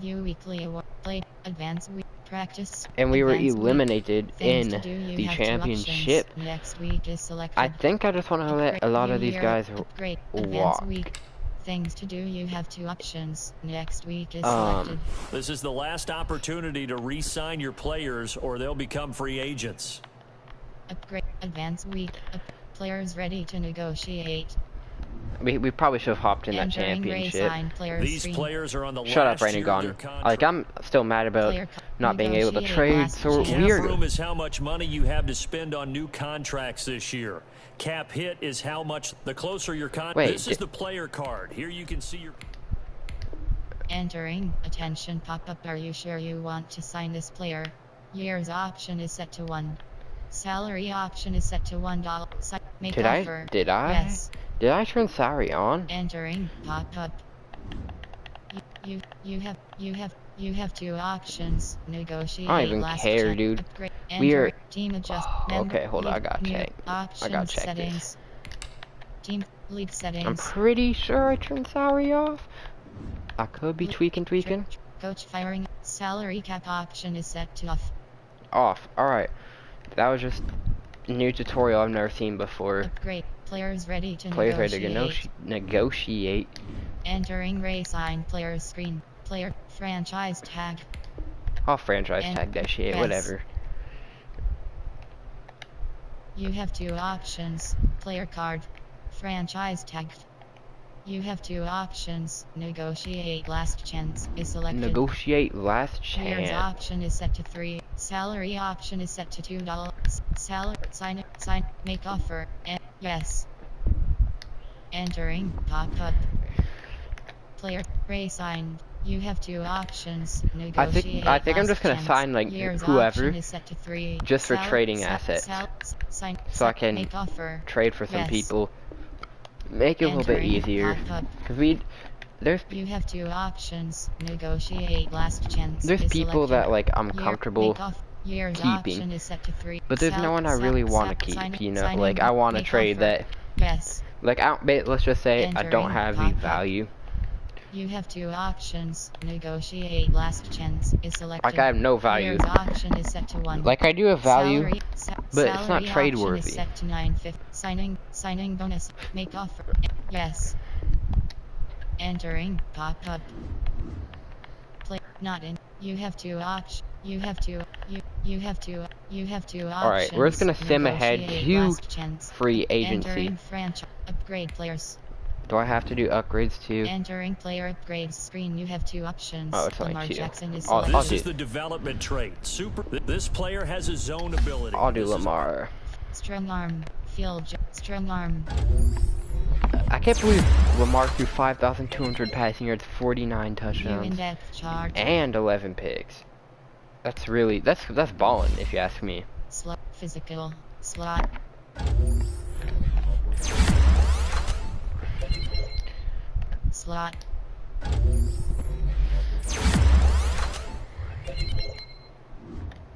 View weekly award. Play. Advance week. Practice. And we were Advance week. eliminated Things in to do. You the have 2 championship. options. Next week is selected. I think I just want to let a lot of these guys Upgrade. Advance walk. week. Things to do. You have 2 options. Next week is selected. This is the last opportunity to re-sign your players or they'll become free agents. Upgrade. Advance week. Players ready to negotiate. We probably should have hopped in that Entering championship. resign players These screen. players are on the Shut up, last Brandon year of their Gaughan. contract. Like, I'm still mad about Player not being able to negotiate trade, last so year. weird. Cap room is how much money you have to spend on new contracts this year. Cap hit is how much the closer your contract. Wait, This is the player card. Here you can see your. Entering. Attention pop-up. Are you sure you want to sign this player? Year's option is set to 1. Salary option is set to $1. Make Did offer. I? Yes. Did I turn salary on? Entering. Pop-up. You have 2 options. Negotiate. I don't even last care, check. dude. Upgrade. We are- Enter. Team adjust. Oh, member, okay, hold on, I lead, gotta new check. Options, check settings. this. Team lead settings. I'm pretty sure I turned salary off. I could be tweaking. Coach firing. Salary cap option is set to off. Off. Alright. That was just a new tutorial I've never seen before. Upgrade. Players ready to Players ready negotiate. to negotiate. Entering resign players screen. Player franchise tag. I'll franchise And tag that shit, yes. whatever. You have two options. Player card. Franchise tag. You have two options. Negotiate last chance is selected. Negotiate last Years chance. option is set to 3. Salary option is set to $2. Salary sign make offer. Yes. Entering pop-up. Player re-signed. You have two options. Negotiate I think I'm just gonna chance. sign like Years whoever, option is set to 3. just for trading assets, so I can make offer. trade for some Yes. people. Make it a little bit Entering easier. pop-up. Cause there's You have two options. Negotiate last chance. there's is people selected. that like I'm comfortable Years keeping, option is set to 3. but there's no one I really want to keep. You know, like I want to trade that. Yes. Like let's just say I don't have the value. You have two options. Negotiate last chance is selected. Like I have no value. Years option is set to 1. Like I do have value, Salary, but it's not trade option worthy. is set to 950. Signing bonus. Make offer. Yes. Entering pop-up. Play not in. You have two options. You have two options. Alright, we're just gonna sim ahead to free agency. Entering franchise upgrade players. Do I have to do upgrades too? Entering player upgrades screen. You have two options. Oh, it's only Lamar 2. Jackson is I'll This do. is the development trait. This player has his own ability. I'll do Lamar. Strong arm. Strong arm. I can't believe Lamar threw 5,200 passing yards, 49 View touchdowns, index chart. and 11 picks. That's really that's balling if you ask me. Slot physical slot. Slot.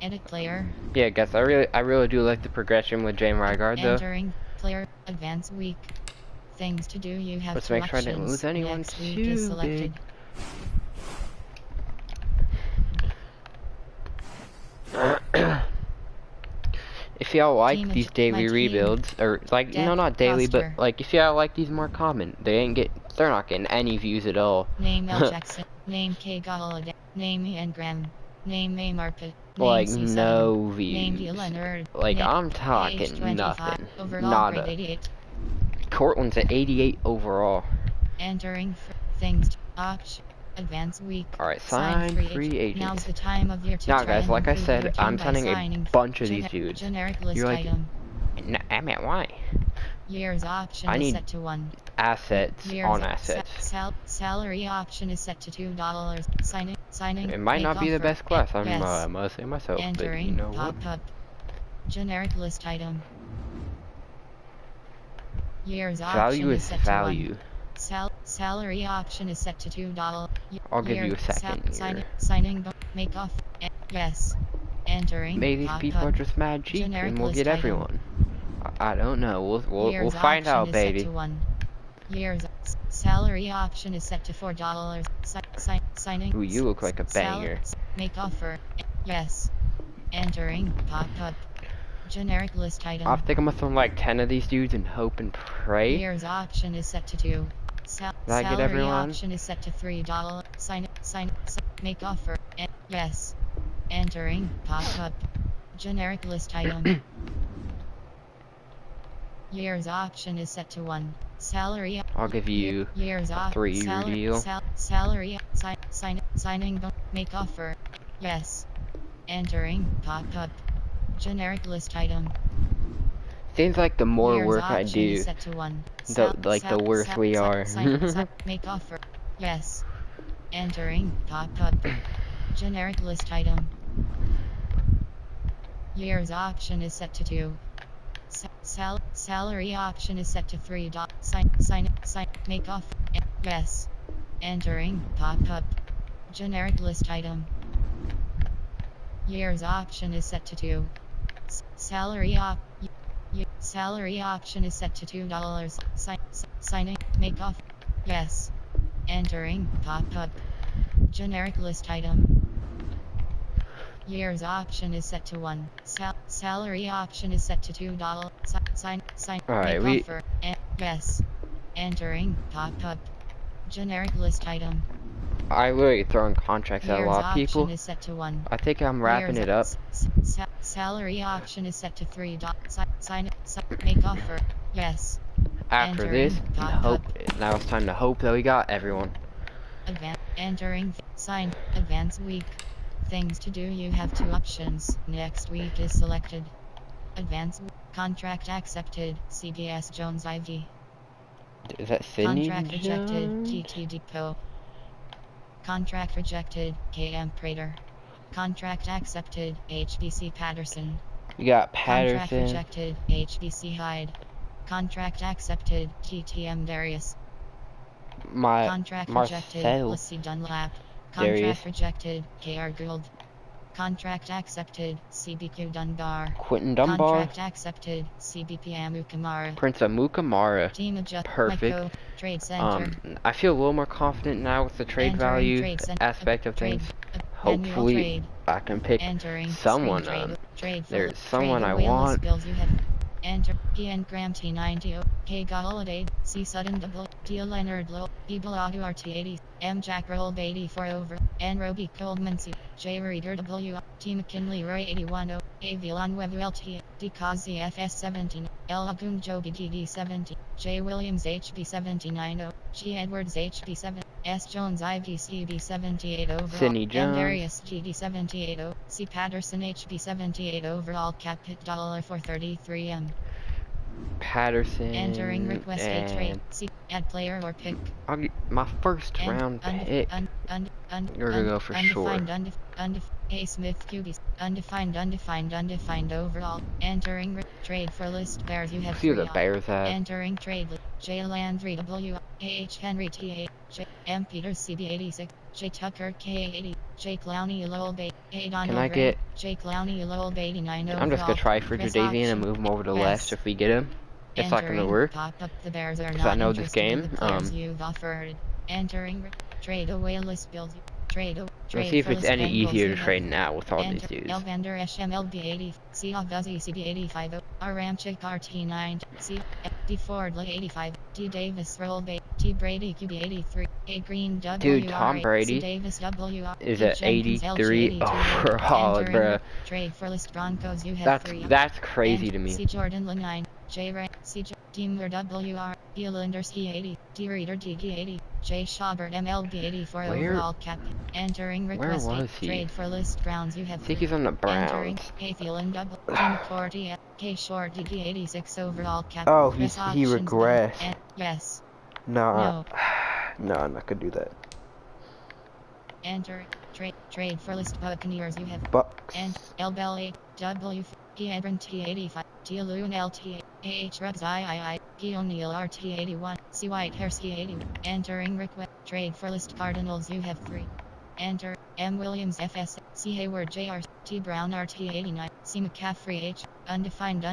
Edit player. Yeah, guys, I really do like the progression with James Rygaard though. Entering player advance week. Things to do. You have Let's two make sure I options. didn't lose anyone Next week too is selected. If y'all like Team these my daily team. rebuilds, or like no, not daily, but like if y'all like these more common, they're not getting any views at all. Name L. Jackson. Name K. Galladay. Name Ian Graham. Name A. Marpet. Like Name C. no Name D. views. Leonard. Like Name I'm age talking 25. nothing. Overall Not grade a. 88. Cortland's at 88 overall. Entering things. Option. Advance week. Alright, sign free agents. Now's the time of year to Now try guys, and like I improve your said, team I'm by signing a signing bunch of these dudes. Generic list You're like, item. I'm at why? Year's option I is need set to 1. assets Year's on assets. Salary option is set to $2. Signing. It might make not be the offer. best class. I'm Yes. must say myself, but Entering you know what? pop-up. Generic list item. Year's Value option is set to 1. value. Salary option is set to $2. I'll give you a second here. Signing. Make off. Yes. Entering. Maybe these people are just mad cheap, Generic and we'll list get item. everyone. I don't know. We'll Year's find option out, is set baby. to 1. Year's salary option is set to $4. Signing. Ooh, you look like a banger. Make offer. Yes. Entering. Pop-up. Generic list item. I think I'm gonna throw like 10 of these dudes and hope and pray. Year's option is set to 2. Did I get Salary everyone? option is set to $3. Make offer. Yes. Entering. Pop-up. Generic list item. Year's option is set to 1. Salary. I'll give you Year's a 3-year deal. Salary. Signing. Make offer. Yes. Entering. Pop-up. Generic list item. Seems like the more Year's work I option do, is set to 1. the worse we are. Make offer. Yes. Entering. Pop-up. Generic list item. Year's option is set to 2. Salary option is set to $3. Make offer. Yes. Entering. Pop-up. Generic list item. Year's option is set to 2. Salary option is set to $2. Signing. Make off. Yes. Entering. Pop-up. Generic list item. Year's option is set to 1. Salary option is set to $2. Alright, make offer. Yes. Entering. Pop-up. Generic list item. I literally throwing contracts at a Year's lot of option people. is set to 1. I think I'm wrapping it up. Salary option is set to 3. Sign make offer. Yes. After this, now it's time to hope that we got everyone. Entering. Sign. Advance week. Things to do. You have 2 options. Next week is selected. Advance. Contract accepted. CBS Jones IV. Is that Sydney Contract rejected. Jones? GT Depot. Contract rejected. KM Prater. Contract accepted. HBC Patterson. We got Contract Patterson. rejected. HBC Hyde. Contract accepted. TTM Darius. Contract rejected. Lissy Dunlap. Contract rejected. KR Gould. Contract accepted. CBQ Dunbar. Quentin Dunbar. Contract accepted. CBP Amukamara. Prince Amukamara. Team adjust. Perfect. Trade center. I feel a little more confident now with the trade value aspect of things. Hopefully, I can pick someone up. There's someone I want. Enter PN Graham T90 K Holiday C Sudden Double D Leonard Low B Balagu RT80 M Jack Roll 84 over N Roby Coleman C J Reader W T McKinley Roy 81 A Villan Web LT D Kazi FS 17 L Agun Joby DD 70 J Williams HB 79 G Edwards HB 7 S Jones IVCB 78 overall Sydney Jones. M Darius GD 78 C Patterson HB 78 overall cap hit $433M. Patterson. Entering request a trade. See, add player or pick. I'll get my first round pick. You're gonna go for sure. A Smith QB. Undefined overall. Entering trade for list bears. You have See what 3 the Bears have. Entering trade. J Landry W. H Henry T. J M Peters CB 86. J Tucker K 80. J Clowney Lowell Bay. A Donald Can I get? J Clowney Lowell Bay 89 overall. I'm just gonna try for Jadavian and move him over to left if we get him. It's not gonna work. Pop up the Bears are Because I know this game. You've offered. Entering trade away list builds. Let's see if it's any easier to trade now with all these dudes. Elvander SMLB 80, C Guzzi CB 85, R Ramchick RT9, C D Ford Lay 85, D Davis Roll Bay, T Brady QB 83, A Green W. Dude, Tom Brady Davis W. is at 83 overall, bruh. Trade for list Broncos. You have 3. That's crazy to me. C Jordan L9, J Ray, C Deemer WR, E Linders E80, D Reader DD 80, J Schaubert MLB 84 overall cap. Entering request trade for list Browns. You have 3. I think he's on the Browns. Entering A Thielen double Team Cordy K Short DD 86 overall cap. Oh, he regressed. Yes. No, I'm not gonna do that. Enter trade for list Buccaneers. You have Bucks. And L Bell 8 W P Ebron T85 T Loon LT AH Rebs III P O'Neill RT81 C White Hair C80. Entering request trade for list Cardinals. You have 3. Enter M Williams FS C Hayward JR T Brown RT89 C McCaffrey H undefined.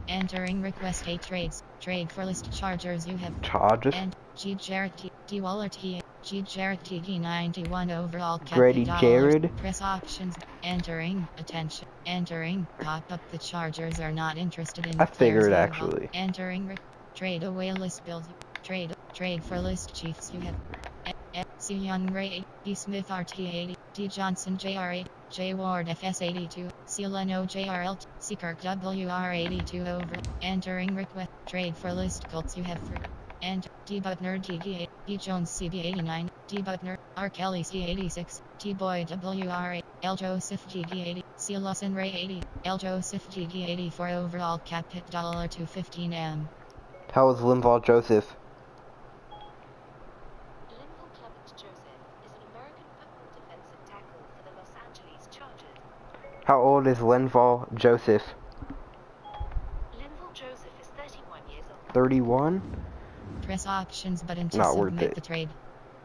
Entering request A trades. Trade for list Chargers. You have Chargers. And G Jarrett T D Waller T G Jarrett TD 91 overall cap. Grady Jarrett. Press options. Entering attention. Entering pop up. The Chargers are not interested in. I figured actually. Entering trade away list builds. Trade for list Chiefs. You have C Young Ray B Smith RT80 D Johnson JR8 J Ward FS82 C Leno JRL C Kirk WR82 over. Entering request trade for list Colts. You have 3. And D Butner DD8 D Jones CB89 D Butner R Kelly C86 T Boy WR8 L Joseph GD80 C Lawson Ray 80 L Joseph GD80 for overall cap hit $215M. How was Linval Joseph? How old is Linval Joseph? Linval Joseph is 31 years old. 31? Press options button to not worth submit it. the trade.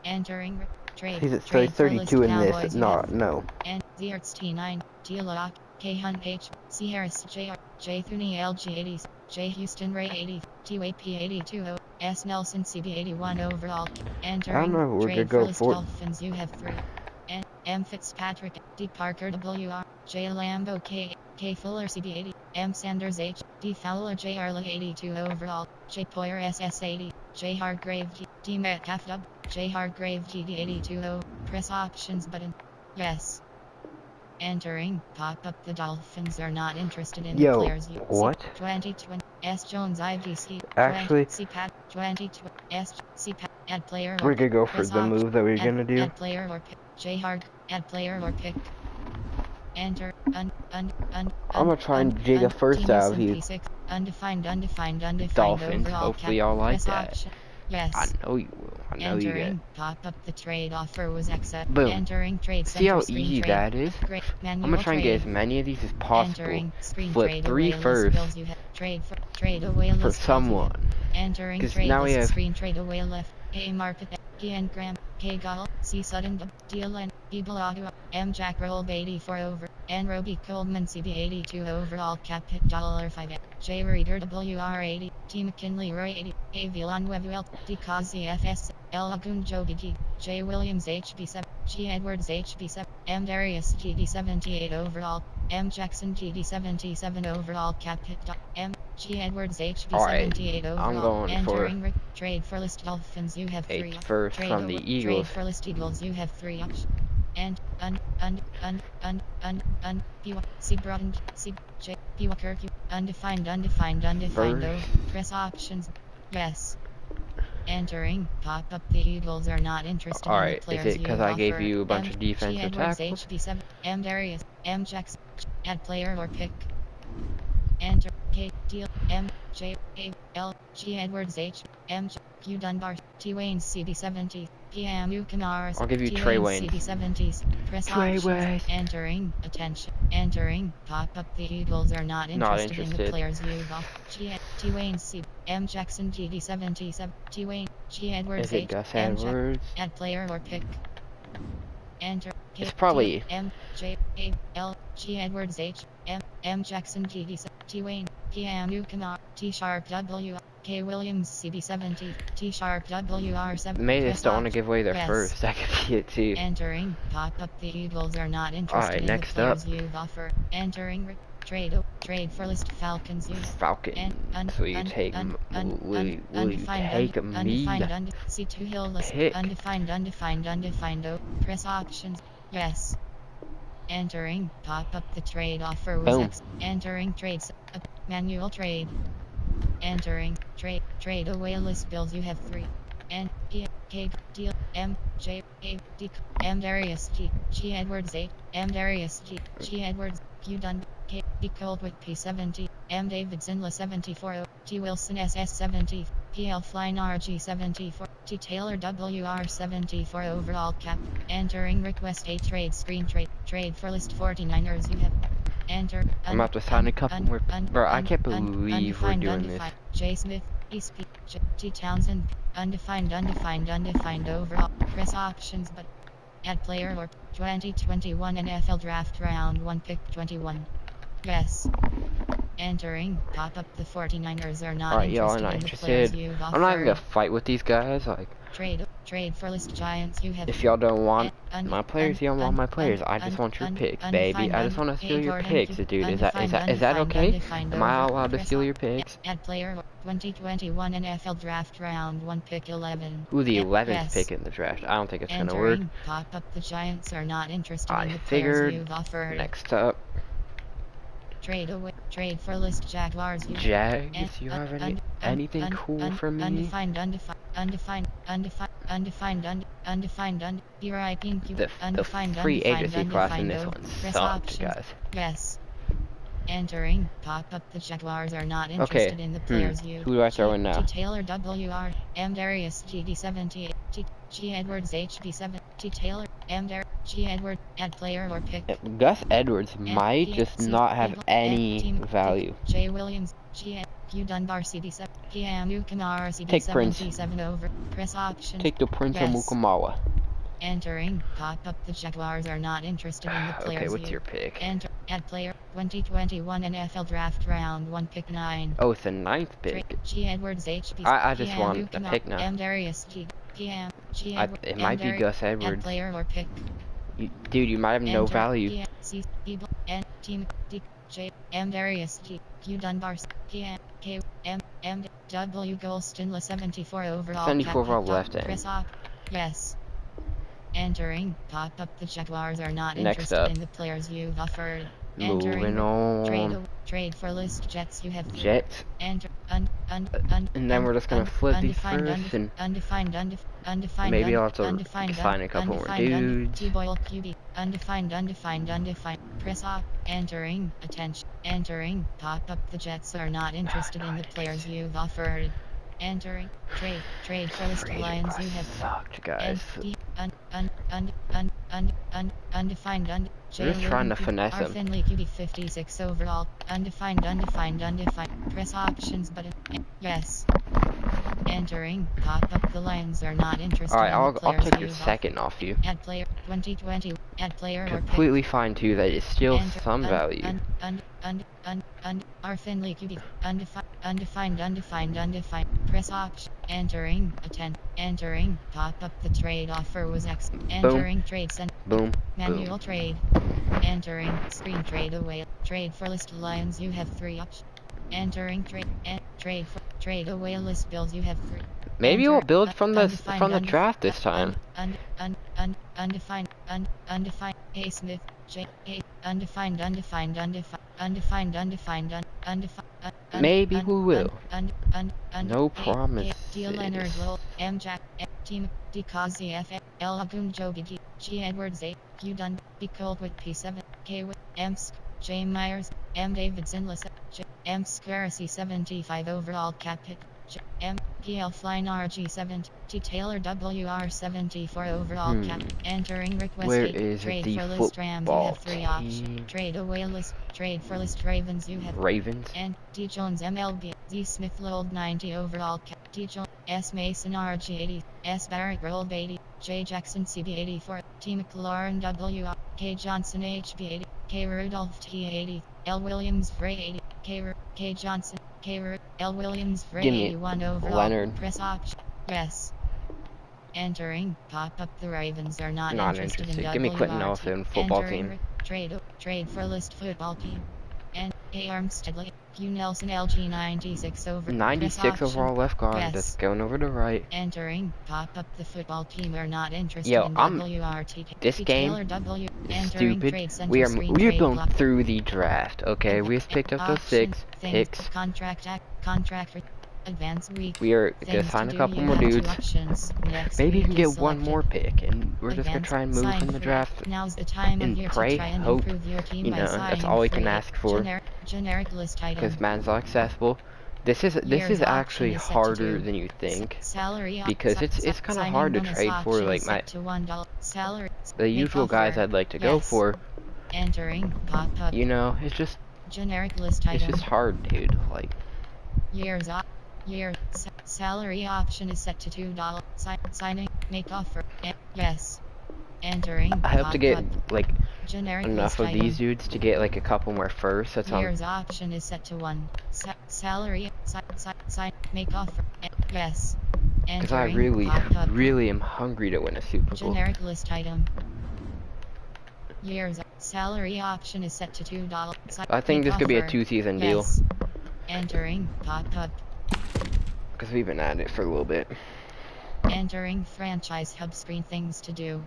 Entering trade. He's at trade 32 in this. No. And the Arts T9, T Lock, K Hunt H, C Harris JR, J Thuney LG80s, J Houston Ray 80, T Way P820, S Nelson CB81 overall. Entering I don't know where to trade go for list for. Dolphins. You have 3. And M Fitzpatrick, D Parker WR, J Lambo K Fuller CB80, M Sanders H, D Fowler JR 82 overall, J Poyer SS80, J Hargrave D Metcalf W, J Hargrave GD820. Press options button. Yes. Entering. Pop up. The Dolphins are not interested in the Yo, players you what? 2020 S Jones IVC Actually, 20 CPAT 2020 S CPAT add player or we're gonna go for press the move that we're gonna do. add player or pick J Harg add player or pick enter I'm gonna try and jig a first out of you. undefined Dolphins, overall hopefully cap y'all like press that. option I yes know you will. I know you get. entering pop up the trade offer was accepted Boom. entering trade See center how screen easy trade that is? great I'm manual gonna try and get as trade many of these as possible. entering screen Flip trade 3 away list first bills you have trade away for list bills you someone. have. Entering 'Cause trade now we list have screen trade away left K market K and Graham K Gall C Sutton DLN E Bellagio M Jack Roll 84 over N Roby Coleman CB 82 overall cap hit $5 J Reader WR80 T McKinley Roy 80 A Villanueva D Kazi FS L Lagoon Joe Biggie J Williams HB7 G Edwards HB7 M Darius GD 78 overall M Jackson GD 77 overall cap hit M G Edwards HB Alright, 78 overall I'm going for entering trade for list Dolphins you have 3 first trade from the Eagles. trade for list Eagles you have 3 and B C Broadened C J B Walker undefined First. O press options yes entering pop up the Eagles are not interested in the Alright, is players it because you I gave offer you a bunch M of G defensive Edwards tackles? HB7 M Darius M Jackson add player or pick enter K deal M J A L G Edwards H M Q Dunbar T Wayne CB70 PM Ucanar I'll give you T Trey Wayne Waynes. CB70s press Trey options Waynes. entering attention entering pop up the Eagles are not interested in the players you got T Wayne C M Jackson GD77 T Wayne G Edwards Is it H Gus M Edwards? add player or pick enter K It's probably M J A L G Edwards H M Jackson GD T Wayne PM Ucanar T Sharp W K Williams CB70 T Sharp WR7 They just don't want to give away their first. That could be it too. entering pop up the Eagles are not interested in the players you've offered entering trade for list Falcons you Falcons. Will you take me? C2 Hill list Pick. undefined O press options yes entering pop up the trade offer was Boom. entering trades manual trade entering trade away list bills you have 3 N P K deal M J A D M Darius G Edwards 8 M Darius G Edwards Q Dun K D Coldwick P70 M Davidson La 74 T Wilson SS 70 PL Flying RG 74 T Taylor WR 74 overall cap entering request a trade screen trade for list 49ers you have enter I'm about to sign a couple more. Bro, I can't believe we're doing this. J Smith East P J T Townsend undefined overall press options but add player or 2021 NFL draft round 1 pick 21 yes entering pop up the 49ers are not interested in the players you've offered. I'm not even gonna fight with these guys. Like trade for list Giants you have if y'all don't want my players, you don't want my players. I just want your picks, baby. I just want to steal your picks, dude. Is that okay? Am I allowed to steal your picks? Add player 2021 NFL draft round 1 pick 11. Ooh, the 11th pick in the draft. I don't think it's gonna work. Pop up the Giants are not interested in the figured. players you've offered. Next up. Trade for list Jaguars. Jags, you have anything cool for me? Undefined. The free agency class in this one sucked, guys. Yes. Entering pop up the Jaguars are not interested in the players you. Who do I throw in now? T Taylor WR M Darius GD 78 G Edwards HB7 T Taylor M Darius G Edward add player or pick. Gus Edwards might just not have any value. J Williams G Q Dunbar CB7 PM Ucanar Take Prince. 77 over press options. Take the Prince of Mukamawa. Entering pop up the Jaguars are not interested in the players. Okay, what's your pick? Enter add player 2021 NFL draft round 1 pick 9. Oh, it's the 9th pick. G Edwards HB. I just want a pick now. M Darius G PM G Edwards. It might be Gus Edwards. Add player or pick. Dude, you might have no value. C N Team D J M Darius G Q Dunbar PM K M M W Golston La 74 overall. 74 overall left end. Press op. Yes. Entering. Pop up. The Jaguars are not Next interested up. in the players you've offered. Moving on. Trade for list Jets. You have Jets. Enter. And then we're just gonna flip these first, and maybe I'll have to sign a couple more dudes. T-Boyle QB. Undefined. Press off. Entering. Attention. Entering. Pop up. The Jets are not interested in the players you've offered. Entering. Trade for list Lions. You have sucked, guys. Undefined. We're just trying to finesse him. Finley QB 56 overall. Undefined. Press options button. Yes. Entering. Pop up. The Lions are not interested Alright, in the players I'll take your you've second off you. Add player 2020. Add player or pick. Completely fine too. That is still some value. Our Finley QB. Undefined. Press option. Entering. Entering. Pop up. The trade offer was X. Entering. Trade sent. Boom. Manual trade. Entering. Screen trade away. Trade for list Lions. You have 3 options. Entering. Trade away list Bills. You have 3. Maybe we'll build from the draft this time. Undefined. A Smith. J. A. Undefined. Maybe we will. No promise. D. Leonard Lowell. M. Jack. Team. D. Kazi F. L. Agun Joe B. G. Edwards A. Q. Dunn. B. Coldwood P7. K. With M. J. Myers. M. Davidson Lissa. J. M. Square C. 75 overall cap hit. J. M. PL Flying RG7. T. Taylor WR 74 overall cap. Entering request. Where eight. is Trade the for list Rams. You football have 3 options. Trade away list. Trade for list Ravens. You have Ravens. and D. Jones MLB. D. Smith Lold 90 overall cap. D. Jones S. Mason RG 80. S. Barrett Rolled 80. J. Jackson CB 84. T. McLaurin WR. K. Johnson HB 80. K. Rudolph T 80. L. Williams Ray 80. K. Johnson. K. L. Williams Ray 81 overall. Leonard. Press option. Yes. Entering. Pop up. The Ravens are not interested in Give me Quentin WR. Nelson, football Entering team. Trade for list football team. And A. Armstead. Q. Nelson LG 96 over. 96 overall left guard. Yes. That's going over to right. Entering. Pop up. The football team are not interested Yo, in WRT. This game W. is Entering stupid. trade center We're screen going trade through the draft. Okay, we just picked up those 6 picks. Contract. Advance week. We are gonna sign a couple more dudes. Maybe you can get one more pick, and we're just gonna try and move from the draft. Now's the time and pray, hope. You know, that's all we can ask for. Generic list item. Because Madden's all accessible. This is actually harder than you think, because it's kind of hard to trade for like the usual guys I'd like to go for. Entering pop up. You know, it's just generic list item. It's just hard, dude. Like salary option is set to $2. Signing make offer. Yes. Entering. I hope to get like generic enough of these dudes to get like a couple more first. That's years option is set to 1. Salary sign make offer. Yes. Because I really am hungry to win a Super Bowl. Generic list item. Years salary option is set to $2. I think this could be a 2-season deal. Entering pop up. Because we've been at it for a little bit. Entering franchise hub screen things to do.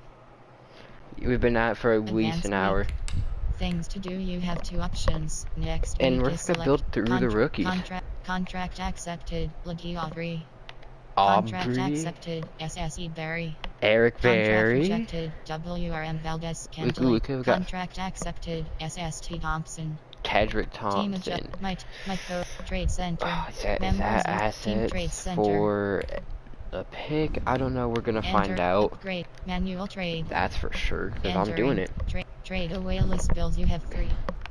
We've been at it for at least an hour. Things to do. You have 2 options. Next. And we're just gonna build through the rookies. Contract accepted. Lagi Aubrey. Aubrey. Contract accepted. SSE Berry. Eric Berry. Contract rejected. WRM Valdez. Contract accepted. SST Thompson. Kedrick Thompson. My trade center. Is that assets for a pick? I don't know. We're gonna find out. Great manual trade. That's for sure, because I'm doing it. Trade away list Bills. You have 3.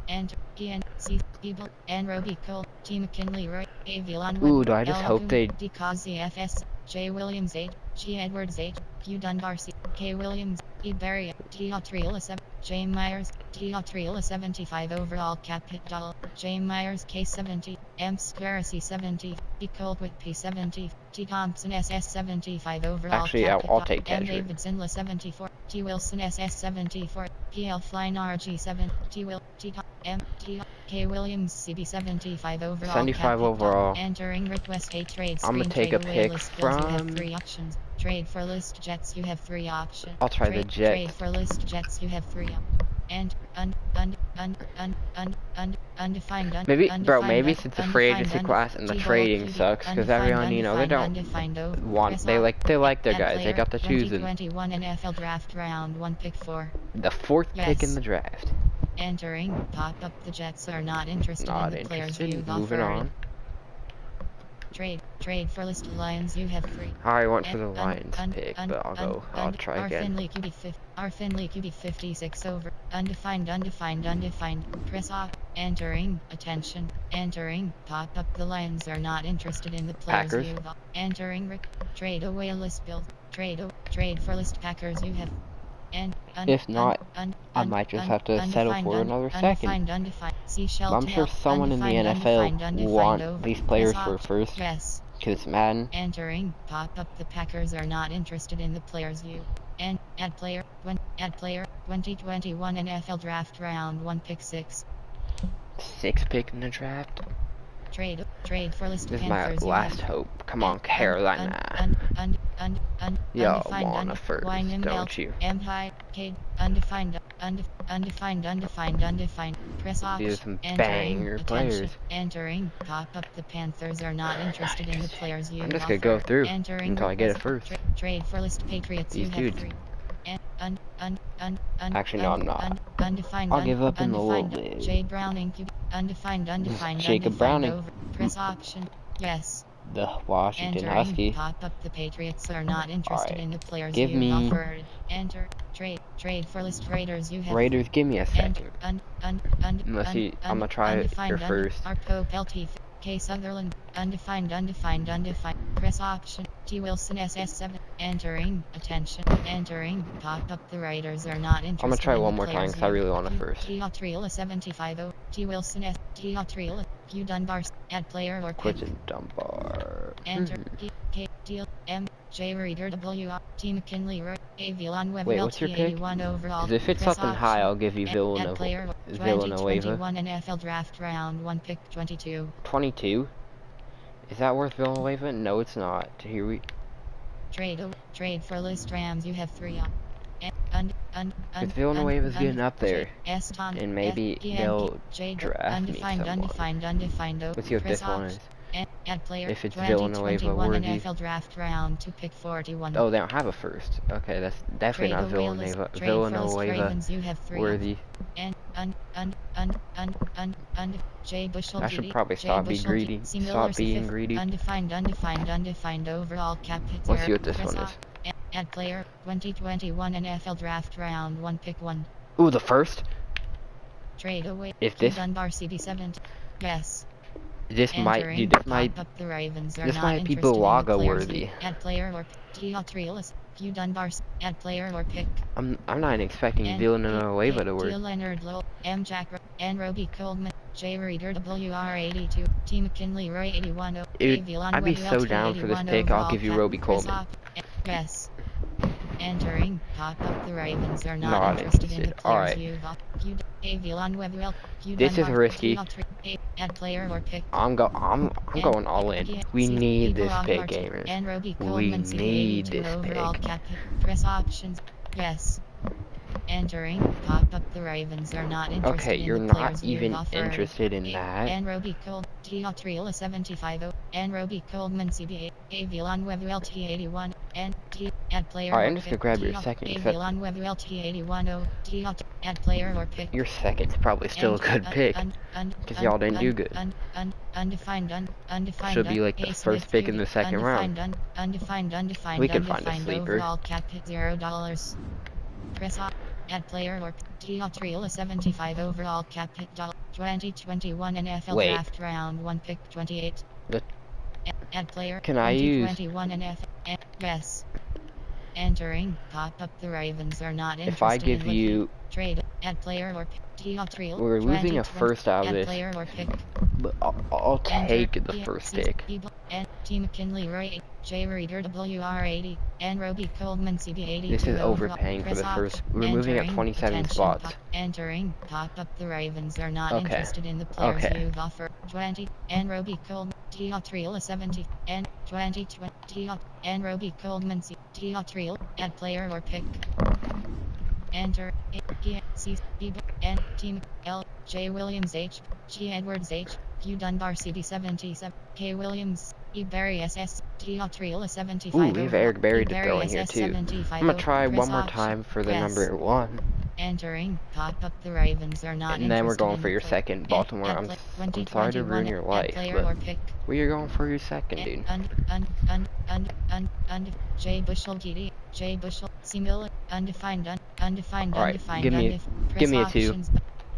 Enter PNC Evil and Roby Cole. T. McKinley Roy. Avion. Ooh, do I just hope they? Dikazi FS. J. Williams H. G. Edwards H. Q. Dunbar C. K. Williams. E. Berry. T. Otrila 7. J. Myers. T. Otrila 75 overall cap hit $. J. Myers K. 70. M. Square C. 70. E. Colquitt P. 70. T. Thompson SS 75 overall. Actually, cap I'll take M. Kedrick. Davidson La 74. T. Wilson SS 74. PL Flying RG 7. T. Will. T. M. T. K. Williams CB 75 overall. 75 overall. Entering request a trade. I'm gonna take a pick from. 3 options. Trade for list Jets. You have 3 options. I'll try the Jets. Trade for list Jets. You have 3 and undefined. Maybe, bro, maybe since the free agency class and the trading sucks, because everyone, you know, they don't want, they like their guys. They got to choose 2021 NFL Draft Round 1 Pick 4. The 4th pick in the draft. Entering. Pop up. The Jets are not interested in the players you've Moving offered. on. Trade for list Lions. You have 3. I went for the Lions pick, but I'll try again. Our Finley QB 56 over. Undefined. Press off. Entering. Attention. Entering. Pop up. The Lions are not interested in the players Packers. you've entering. Trade away a list build. Trade for list Packers. You have. If not, I might just have to settle for another second. I'm sure someone in the NFL will want these players for first. Yes. Because Madden. Entering. Pop up. The Packers are not interested in the players you. And add player 2021 NFL Draft Round 1 Pick 6. 6th pick in the draft. Trade for list This is Panthers. my last hope. Come on, Carolina. Y'all want a first, don't you? Undefined. Press off. These are some banger players. Entering. Pop up. The Panthers are not interested in the players you. I'm just gonna go through until I get it first. Trade for list Patriots. These you have dudes. 3. Actually, no, I'm not. Undefined. I'll give up in a little bit. Jay Browning. Undefined. Jacob Browning. Press option. Yes. The Washington Entering. Husky. Pop up. The Patriots are not interested in the players Give you've me- offered. Enter. Trade for list Raiders. You have Raiders, give me a second. Unless I'm gonna try it here first. Arpo Peltier. K Sutherland. Undefined. Press option. T Wilson SS7. Entering. Attention. Entering. Pop up. The Raiders are not interested. I'm gonna try in one the more time players because I really want it you- first. T Hotrila 75. T Wilson S. T Hotrila. Q Dunbar. Add player or pick. Quentin Dunbar. Enter. K Deal M J Reader W T McKinley Roy Avion Web Wait, what's your pick? 81 overall. Because if it's Press something option. high, I'll give you Add Villanueva. player 2021 NFL Draft Round 1 Pick 22. 22? Is that worth Villanueva? No, it's not. Here we. Trade for list Rams. You have 3 on. Because Villanueva's getting up there. And maybe they'll draft me someone. Let's see what this one is. Add player If it's Villanueva worthy. NFL Draft Round to pick 41. Oh, they don't have a first. Okay, that's definitely not Villanueva. Villanueva worthy. J Bushel I should probably stop being greedy. Stop being greedy. Undefined overall cap hit. Let's see what this one is. Add player 2021 NFL Draft Round 1 Pick 1. Ooh, the first? Trade away. If this Dunbar CB7. Yes. This might the Ravens are this not might be interested in the Bulaga players worthy. you- Add player or T Trialis. Q Dunbar. Add player or pick. I'm not expecting Villanueva to work. T Leonard Lowell. M Jack and Roby Coleman. J Reader WR82. T McKinley Roy 81. I'd be so down for this pick. I'll give you Roby Coleman. Yes. Entering. Pop up. The Ravens are not interested in the players you've This is risky. Add player or pick. I'm going all in. We need this pick, gamers. We need this pick. Press options. Yes. Entering. Pop up. The Ravens are not interested Okay, in you're the not players even you've offered. interested in that. And Roby Coleman. T Trila 75. And Roby Coleman CBA. Avion Web LT 81. And T. Add player. Alright, I'm just gonna grab your second. Avion Web LT 81. T. Add player or pick. Your second's probably still a good pick. Because y'all didn't do good. Undefined. Should be like the first pick in the second round. Undefined. We can find a sleeper. Overall cap hit $0. Press off. Add player or T. Trila 75 overall cap hit 2021 NFL Draft Round 1 Pick 28. Add player. Can I use? 2021 NFL. Yes. Entering. Pop up. The Ravens are not interested. If I give you trade. Add player or T. Trila. We're losing a first out of this. Add player or pick. But I'll take the first pick. T. McKinley Roy, J. Reader WR80, and Roby Coleman CB82. This is overpaying for the first. We're moving up 27 spots. Entering. Pop up. The Ravens are not Okay. interested in the players Okay. you've offered. 20. And Roby Coleman. T. 70. And 20. T. And Roby Coleman T. Add player or pick. Enter. C. B. N. Team. L. J. Williams H. G. Edwards H. Q. Dunbar CB77. K. Williams. E. Barry SS. T. 75. Ooh, we have Eric Berry to throw in here too. 75. I'm gonna try one more time for the number 1. Entering. Pop up. The Ravens are not and then we're going in for your second. Baltimore, I'm sorry to ruin your life, but where you going for your second, dude? J. Bushel GD. J. Bushel. C. Miller. Undefined. Alright, give me a 2.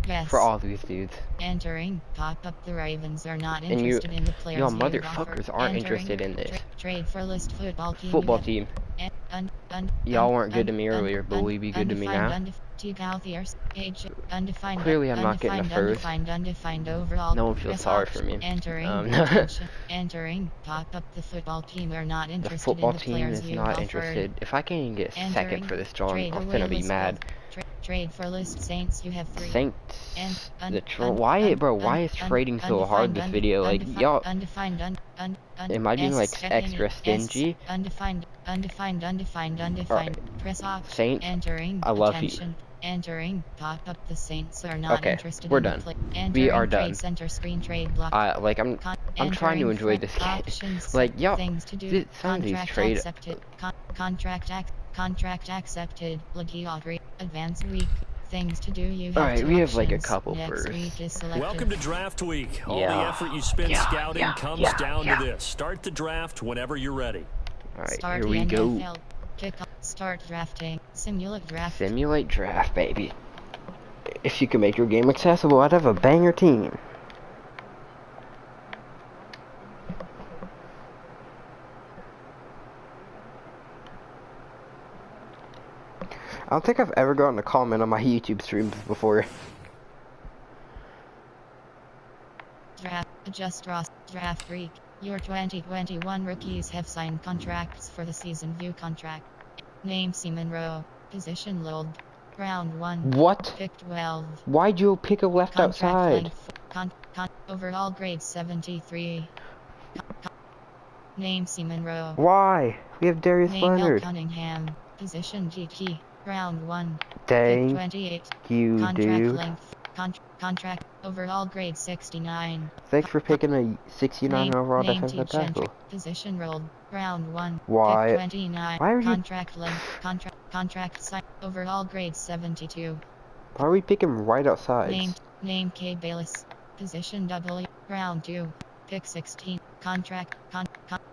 Yes. For all these dudes. Entering. Pop up. The Ravens are not interested in the players. Y'all motherfuckers aren't interested in this. Trade for list football team. Football team. Y'all weren't good to me earlier, but will you be good to me now? Clearly I'm not getting a first. No one feels sorry for me. Entering. Pop up. The football team are not interested. The football team is not interested. If I can't even get a second for this job, I'm gonna be mad. Trade for list Saints. You have 3. Saints. Why is trading so hard this video? Like, y'all. Am I being like extra stingy? Undefined. Right. Press off. Saints. Entering. I love you. Entering. Pop up. The Saints are not interested. We're done. We are done. Trade center screen trade block. I'm trying to enjoy this game. Like, y'all. Some of these trade. Contract accepted. Lagiotry. Advance week. Things to do. You have Alright, we have like a options. couple Next first. week is selected. Welcome to Draft Week. All the effort you spend scouting comes down to this. Start the draft whenever you're ready. Alright, Start here we NFL. go. Kickoff. Start drafting. Simulate draft. Simulate draft, baby. If you can make your game accessible, I'd have a banger team. I don't think I've ever gotten a comment on my YouTube streams before. Draft. Adjust roster. Draft week. Your 2021 rookies have signed contracts for the season. View contract. Name C. Monroe. Position Lold. Round 1. What? Pick 12. Why'd you pick a left Contract outside? length. Overall grade 73. Name C. Monroe. Why? We have Darius Name L. Leonard. Cunningham. Position G. Key. Round 1. Dang. Pick 28. You Contract do. length. Contract. Overall grade 69. Thanks for picking a 69 overall name defensive team tackle. Position rolled. Round 1. Why? Pick 29. Why are you? Contract length. Contract sign. Overall grade 72. Why are we picking right outside? Name K. Bayless. Position W. Round 2. Pick 16. Contract.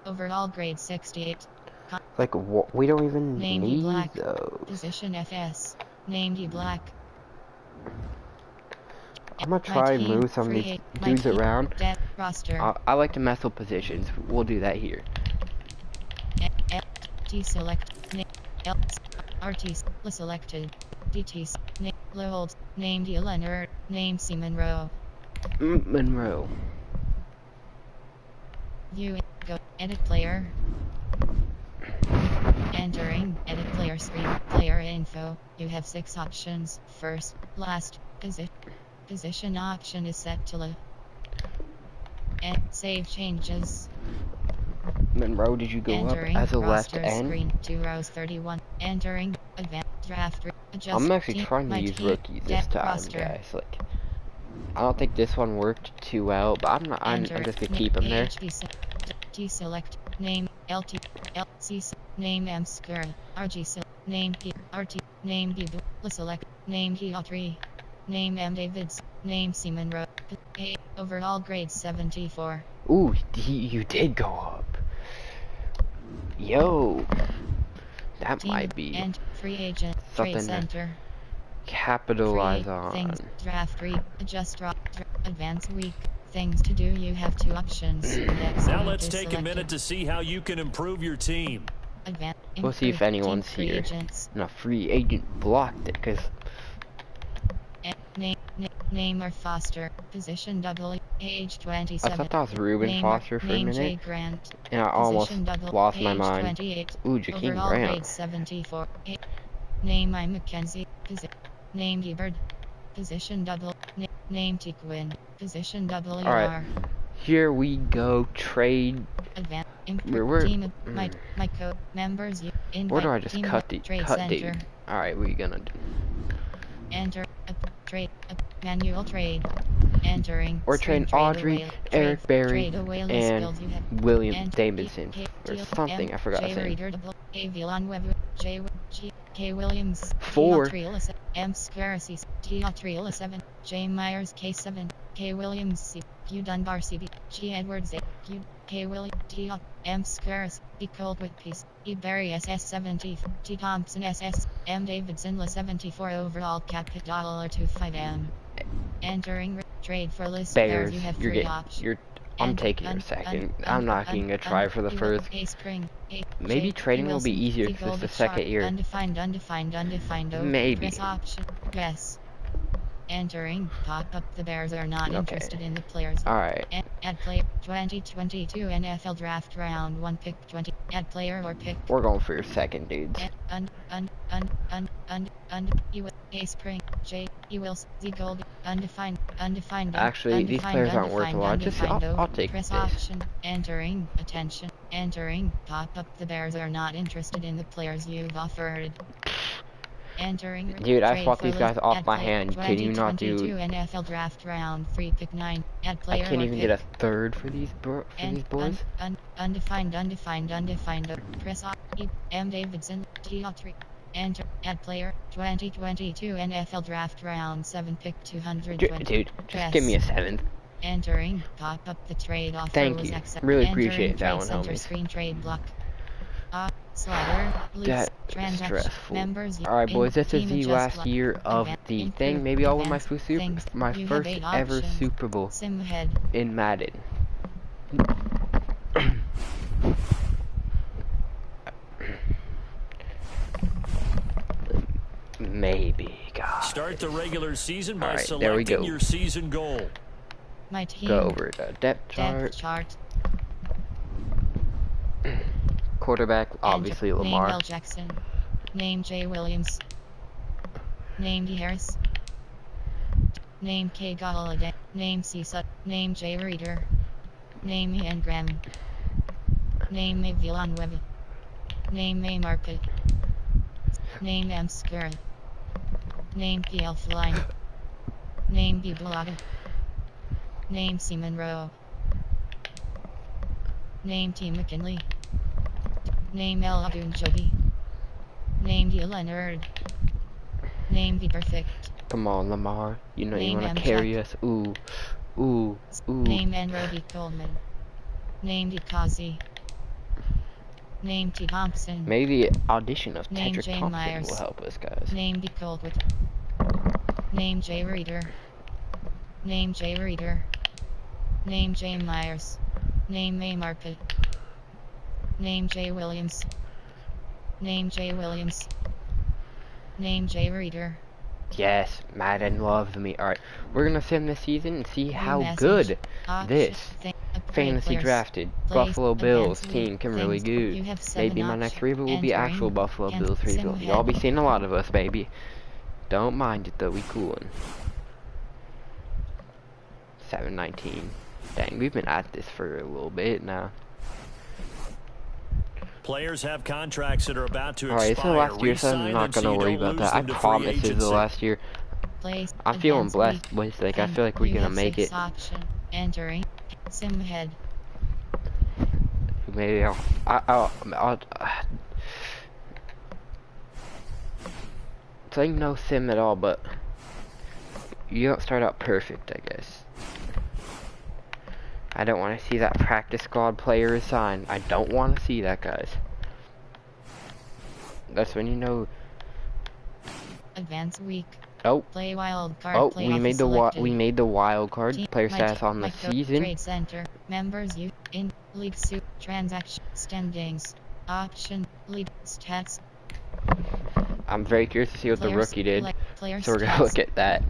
Overall grade 68. Like, we don't even Name need Black. those. Position FS. Name D. Black. I'm gonna try and move some of these dudes around. Roster. I like to mess with positions. We'll do that here. T select. L. RT selected. DT. Name Lold. Name D. Leonard. Name C. Monroe. Monroe. View. Go. Edit player. Entering. Edit player screen. Player info. You have 6 options. First. Last. Position option is set to low. And save changes. Monroe, did you go Entering up as a left roster end? Screen, 2 rows 31. Entering advanced draft. Adjust I'm actually team, trying to use rookies this time, roster. guys. Like, I don't think this one worked too well, but I'm just gonna keep him there. T select name LT LC name M Skur RG name P RT name B select name P3 name M Davids name C Monroe A overall grade 74. Ooh, you did go up. Yo, that Team might be and free agent something trade center. to capitalize on. Things draft adjust advance week. Things to do. You have 2 options. Next Now week let's is take selected. a minute to see how you can improve your team. We'll see if anyone's here. Agents. No, free agent blocked it, because Name or Foster. Position W. Age I 27. thought that was Ruben Name, Foster for a name minute, J. Grant. and I almost Position double. lost my Age mind. 28. Ooh, Jakeem Overall Grant. grade 74. Name I. Mackenzie. Name Hebert. Position double. Name T. Quinn. Position double. Alright. Here we go. Trade. Advanced. We're my code members. where do I just cut the dude? Alright, what are you gonna do? Enter trade manual trade. Entering. We're trading Audrey, Eric Berry, and William Enter, Davidson or something. I forgot his name. K. Williams, 4. M. Scaracy, T. 7, J. Myers, K7, K. Williams, C. Q. Dunbar, CB, G. Edwards, A. Q. K. Williams, T. M. Scaracy, E. Coldwood, Peace, E. Berry, SS 70, T. Thompson, SS, M. Davidson, La 74 overall cap hit $25M. Entering trade for list Bears. You have You're 3 getting. options. I'm taking your second. I'm not getting a try for the first. Maybe trading will be easier because it's the second year. Undefined. Maybe. Press option. Yes. Entering. Pop up. The Bears are not interested in the players. Alright. Add player 2022 NFL Draft Round 1 pick 20. Add player or pick. We're going for your second, dudes. A Spring. J. E. Wills. Z. Gold. Undefined. Actually, these players aren't worth a lot. Just I'll take press this. Option. Entering. Attention. Entering. Pop up. The Bears are not interested in the players you've offered. Entering. Dude, I fought these guys off my hand. Can you not do? NFL Draft Round free pick 9. Add I player can't or even pick. get a third for these boys. Undefined. Press op. M. Davidson. T3. Enter. Add player. 2022 NFL Draft Round 7 pick 220. Dude, just give me a 7th. Entering. Pop up. The trade offer Thank was you. accepted. Really appreciate that one, Center homies. screen trade block. Slider. That's stressful. Alright, boys, this is the last year of the thing. Maybe I'll win my first ever Super Bowl in Madden. Maybe, God. Start the regular season by Alright, there we go. selecting your season goal. My team. Go over the depth chart. Quarterback, obviously Lamar. Name L. Jackson. Name J. Williams. Name D. Harris. Name K. Galladay. Name C. Sut. Name J. Reader. Name Ian Graham. Name A. Villanueva. Name A. Market. Name M. Skirl. Name P. Elfline. Name B. Bulaga. Name C. Monroe. Name T. McKinley. Name L. Abunjobi. Name D. Leonard. Name B. Perfect. Come on, Lamar. You know Name you want M. to carry Jack. us. Ooh. Name N. Roby Coleman. Name D. Kazi. Name T. Thompson. Maybe audition of Name Tedrick J. Thompson Myers. will help us, guys. Name D. Coldwood. Name J. Reader. Name J. Reader. Name J. Myers. Name A. Market. Name J. Williams. Name J. Williams. Name J. Reader. Yes, Madden loves me. Alright, we're going to sim this season and see how good this fantasy drafted Buffalo Bills team can really do. Maybe my next reboot will be actual Buffalo Bills reboot. Y'all be seeing a lot of us, baby. Don't mind it though, we coolin'. 7-19. Dang, we've been at this for a little bit now. Players have contracts that are about to expire. Alright, it's the last year, so I'm not gonna worry about that. I promise it's the last year. I'm feeling blessed, boys. Like, I feel like we're gonna make it. Entering. Sim head. Maybe I'll it's like no sim at all, but you don't start out perfect, I guess. I don't want to see that practice squad player assigned. I don't want to see that, guys. That's when you know. Advance week. Oh. Play wild card. Oh, we made the wild card. Player status on the season. Trade center. Members you in league suit transaction standings option league stats. I'm very curious to see what the rookie did. So we're gonna look at that.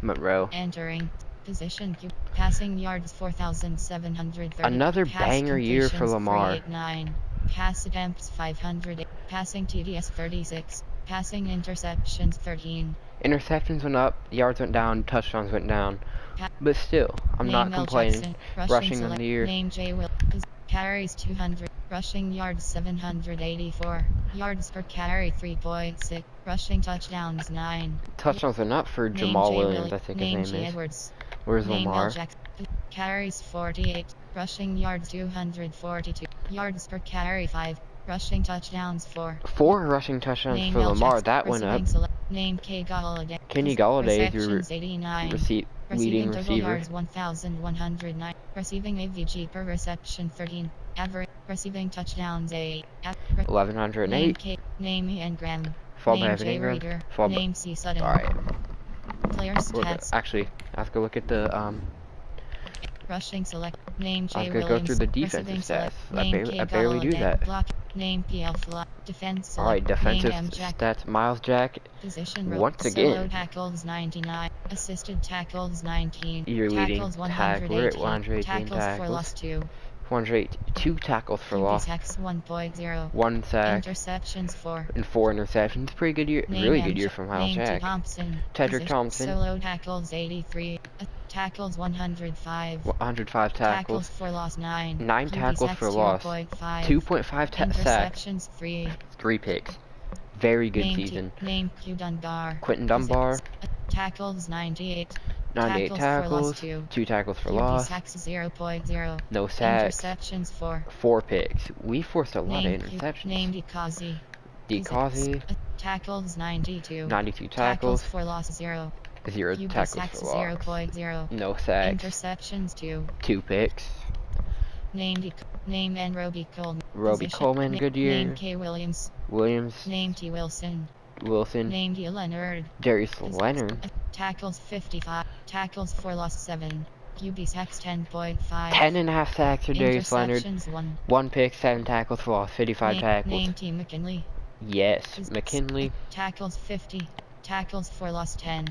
Monroe. Entering position. Passing yards 4,730. Another Pass banger year for completions Lamar. 389. Pass attempts 500. Passing TDS 36. Passing interceptions 13. Interceptions went up, yards went down, touchdowns went down. But still, I'm not complaining. Rushing on the year. Name J. Will. Carries 200. Rushing yards 784. Yards per carry 3.6. Rushing touchdowns 9. Touchdowns are not for Jamal Williams, I think his name is. Edwards. Where's Name Lamar? L. Jackson. Carries 48. Rushing yards 242. Yards per carry 5. Rushing touchdowns 4. 4 rushing touchdowns Name for L. Lamar. Jackson. That went up. Name K. Galladay. Kenny Galladay is your Receptions 89. leading Total receiver. yards 1,109. Receiving AVG per reception 13. Average. Receiving touchdowns 8. 1108. Name Ian Graham. Fall Name back J. Ingram. Reader. Fall Name C. Sutton. Alright. Player stats. Actually, let's go look at the Rushing select. Name J. I was gonna Williams. go through the defensive stats. I barely do that. Block. Name PL Fly. Defense select. Alright, defensive Name M. Jack. stats. Miles Jack. Position Once Solo again. tackles 99. Assisted tackles 19. Your leading Tackles tackler at 118. 118 Tackles for loss 2. 108. 2 tackles for loss. Sacks 1.0. 1 sack. Interceptions 4. And 4 interceptions. Pretty good year. Name Really M. good year from Miles Name T. Jack. Thompson. Tedrick Position Thompson. Solo tackles 83. Tackles 105. 105 tackles. for loss 9. 9 tackles for loss. 2.5 sacks. Interceptions 3. 3 picks. Very good season. Name Q Dunbar. Quentin Dunbar. Tackles 98. 98 tackles. 2 tackles for loss. Sacks 0.0. No sacks. Interceptions 4. 4 picks. We forced a lot of interceptions. Name Dikazi. Dikazi. Tackles 92. 92 tackles. for loss 0. 0 tackles for loss. 0.0. No sacks. Interceptions 2. 2 picks. Name and Roby Coleman. Roby Coleman, good year. Name K. Williams. Williams. Name T. Wilson. Wilson. Name D. Leonard. Darius Leonard. Tackles 55. Tackles for loss 7. QB sacks 10.5. 10.5 sacks for Darius Leonard. 1. 1 pick, 7 tackles for loss. 55 tackles. Name T. McKinley. Yes, McKinley. Tackles 50. Tackles for loss 10.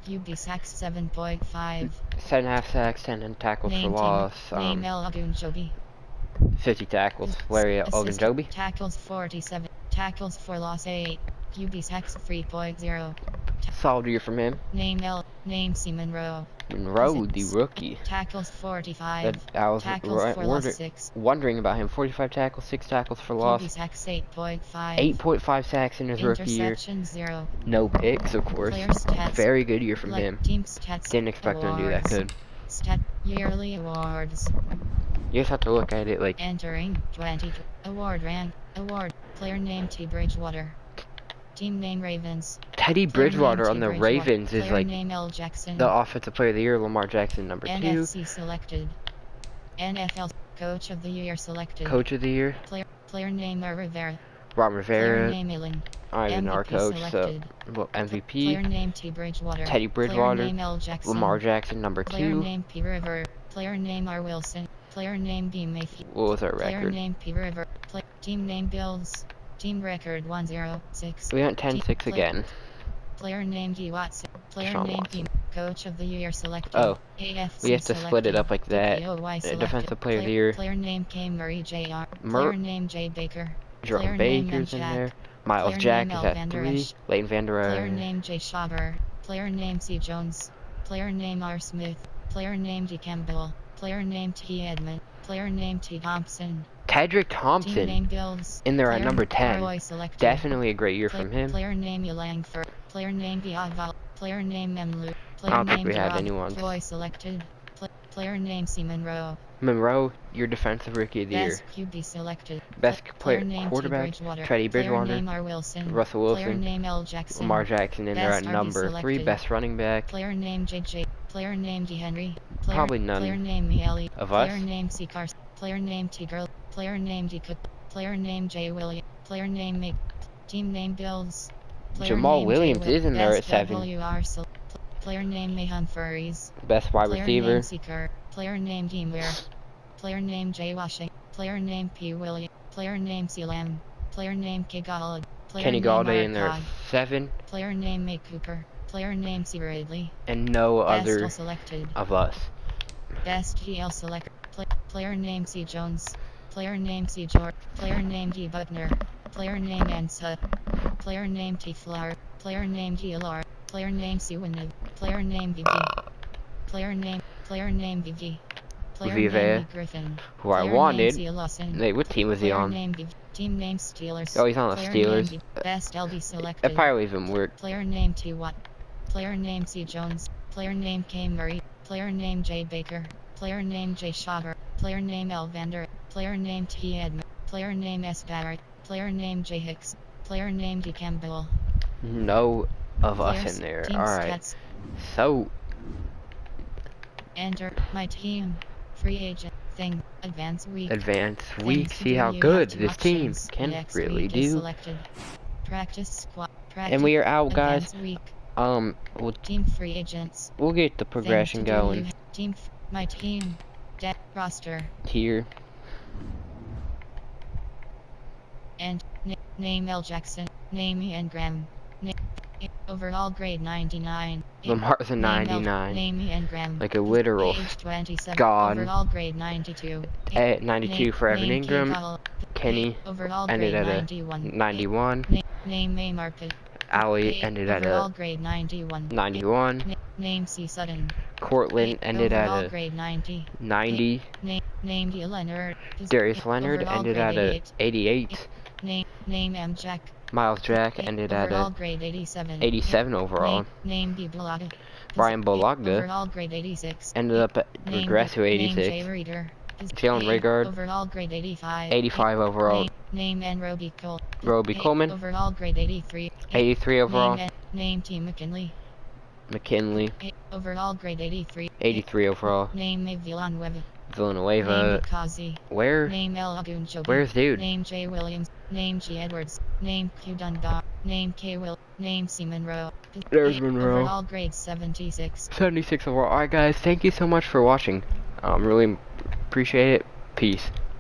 QB sacks 7.5. 7.5 sacks, 10 tackles for loss. Name El Ogunjobi. 50 tackles. Larry Ogunjobi. Tackles 47. Tackles for loss 8. QB sacks 3.0. Solid year from him. Name C. Monroe. Monroe, the rookie. Tackles 45. I was Tackles for loss 6. wondering about him. 45 tackles, 6 tackles for loss. QB sacks 8.5. 8.5 sacks in his rookie year. Interceptions 0. No picks, of course. Player stats. Very good year from him. Team stats. Didn't expect him to do that good. Yearly awards. You just have to look at it like Entering 20. Award rank. Award. Player name T. Bridgewater. Team name Ravens. Teddy Bridgewater on the Ravens is Player like name L. Jackson. the offensive player of the year. Lamar Jackson, number 2. NFC selected. NFL Coach of the Year selected. Coach of the year. Player name Rivera. Ron Player Rivera. name Allen. I even our MVP coach. selected. So MVP. Player name T. Bridgewater. Teddy Bridgewater. Player name L. Jackson. Lamar Jackson, number Player 2. name P. River. Player name R. Wilson. Player name B. Mayfield. What was our Player record? name P. River. Team name Bills. Team record 106. We went 10-6 again. Player name D. Watson. Player Sean name Watson. P. Coach of the Year selected. Oh, AFC we have to split it up like that. DPOY selected. Defensive player of the year. Player name K. Murray Jr. Player name J. Baker. Player Jerome name Baker's in Jack. there. Miles Player Jack name is L. at Van Der 3. Esch. Leighton Van Der Player Esch. name J. Schauber. Player name C. Jones. Player name R. Smith. Player name D. Campbell. Player name T. Edmund. Player name T. Thompson. Tedrick Team Thompson name Bills. in there at Player number 10. Roy selected. Definitely a great year from him. Player name Langford. Player name Diaval. Player name Memlu. I Player don't think name we had Gerard. anyone. Roy selected. Player name C. Monroe. Monroe, your defensive rookie of the year. Best QB selected. Best Player name quarterback, T. Bridgewater. Teddy Player Bridgewater. name R. Wilson. Russell Player Wilson. name L. Jackson. Lamar Jackson in there Best at RB number 3. selected. Best running back. Player name JJ. Player name D. Henry. Player, Probably none Player name Mieli. of us. Player name C. Carson. Player name T. Girl. Player name D. Cook. Player name J. William. Player name Mick. Team name Bills. Player Jamal name Williams J. is in there at Best 7. WR Player name May Humphreys. Best wide Player receiver. name Seeker. Player name Dean Ware. Player name J. Washington. Player name P. William. Player name C. Lamb. Player name K. Galladay. Player Kenny name Galladay in there Mark at Todd. 7. Player name May Cooper. Player name C. Ridley. And no Best other selected. of us. Best GL select. Player name C. Jones. Player name C. George. Player name D. Butner. Player name Ansa. Player name T. Flower. Player name G. Alar. Player name C. Winnie. Player name VV. Player name VV. Player name Vive, V. Griffin. who I Player name wanted. C. Lawson. Wait, what team was he Player on? name V. Team name Steelers. Oh, he's on the Player Steelers. name V. Best LB That selected. probably even worked. Player name T. Watt. Player name C. Jones. Player name K. Murray. Player name J. Baker. Player name J. Shaver. Player name L. Vander. Player name T. Edmund. Player name S. Barrett. Player name J. Hicks. Player name D. Campbell. No of Players, us in there. team Alright. stats. So, Enter my team. Free agent thing. Advance week. advance week. Things to See do. how You good have this team options. can Next really week is do. selected. Practice squad. Practice. And we are out, guys. Advance week. We'll Team free agents. get the progression going Team. My team. Roster. here. And name L. Jackson. Name Ian Graham. Overall grade 99. Lamar's a 99. Name Ian Graham. Like a literal Age 27. god. Overall grade 92. 92 for Evan Ingram. Kenny Overall ended grade at 91. a 91. Name A. Market. Ali ended at Overall a grade 91. 91. Name C. Sutton. Cortland ended at Overall a grade 90. 90. Name D. Leonard. Darius Leonard Overall ended grade at a 88. Name M. Jack. Miles Jack ended at Overall a grade 87. 87 overall. Name B. Bologna. Brian Bologna Overall grade 86. ended up at regress to Name 86. J. Reader. Jalen Rigard, Overall grade 85. 85 overall. Name N. Roby Cole. Roby Coleman, Overall grade 83. 83 overall. Name T. McKinley. McKinley, Overall grade 83. 83 overall. Name A. Villanueva. Name Villanueva, Kazi. where? Name L. Agunjobi. Where's dude? Name J. Williams. Name G. Edwards. Name Q. Dunbar. Name K. Will. Name C. Monroe. There's Monroe. Overall grade 76. 76 overall. Alright guys, thank you so much for watching. Really appreciate it. Peace.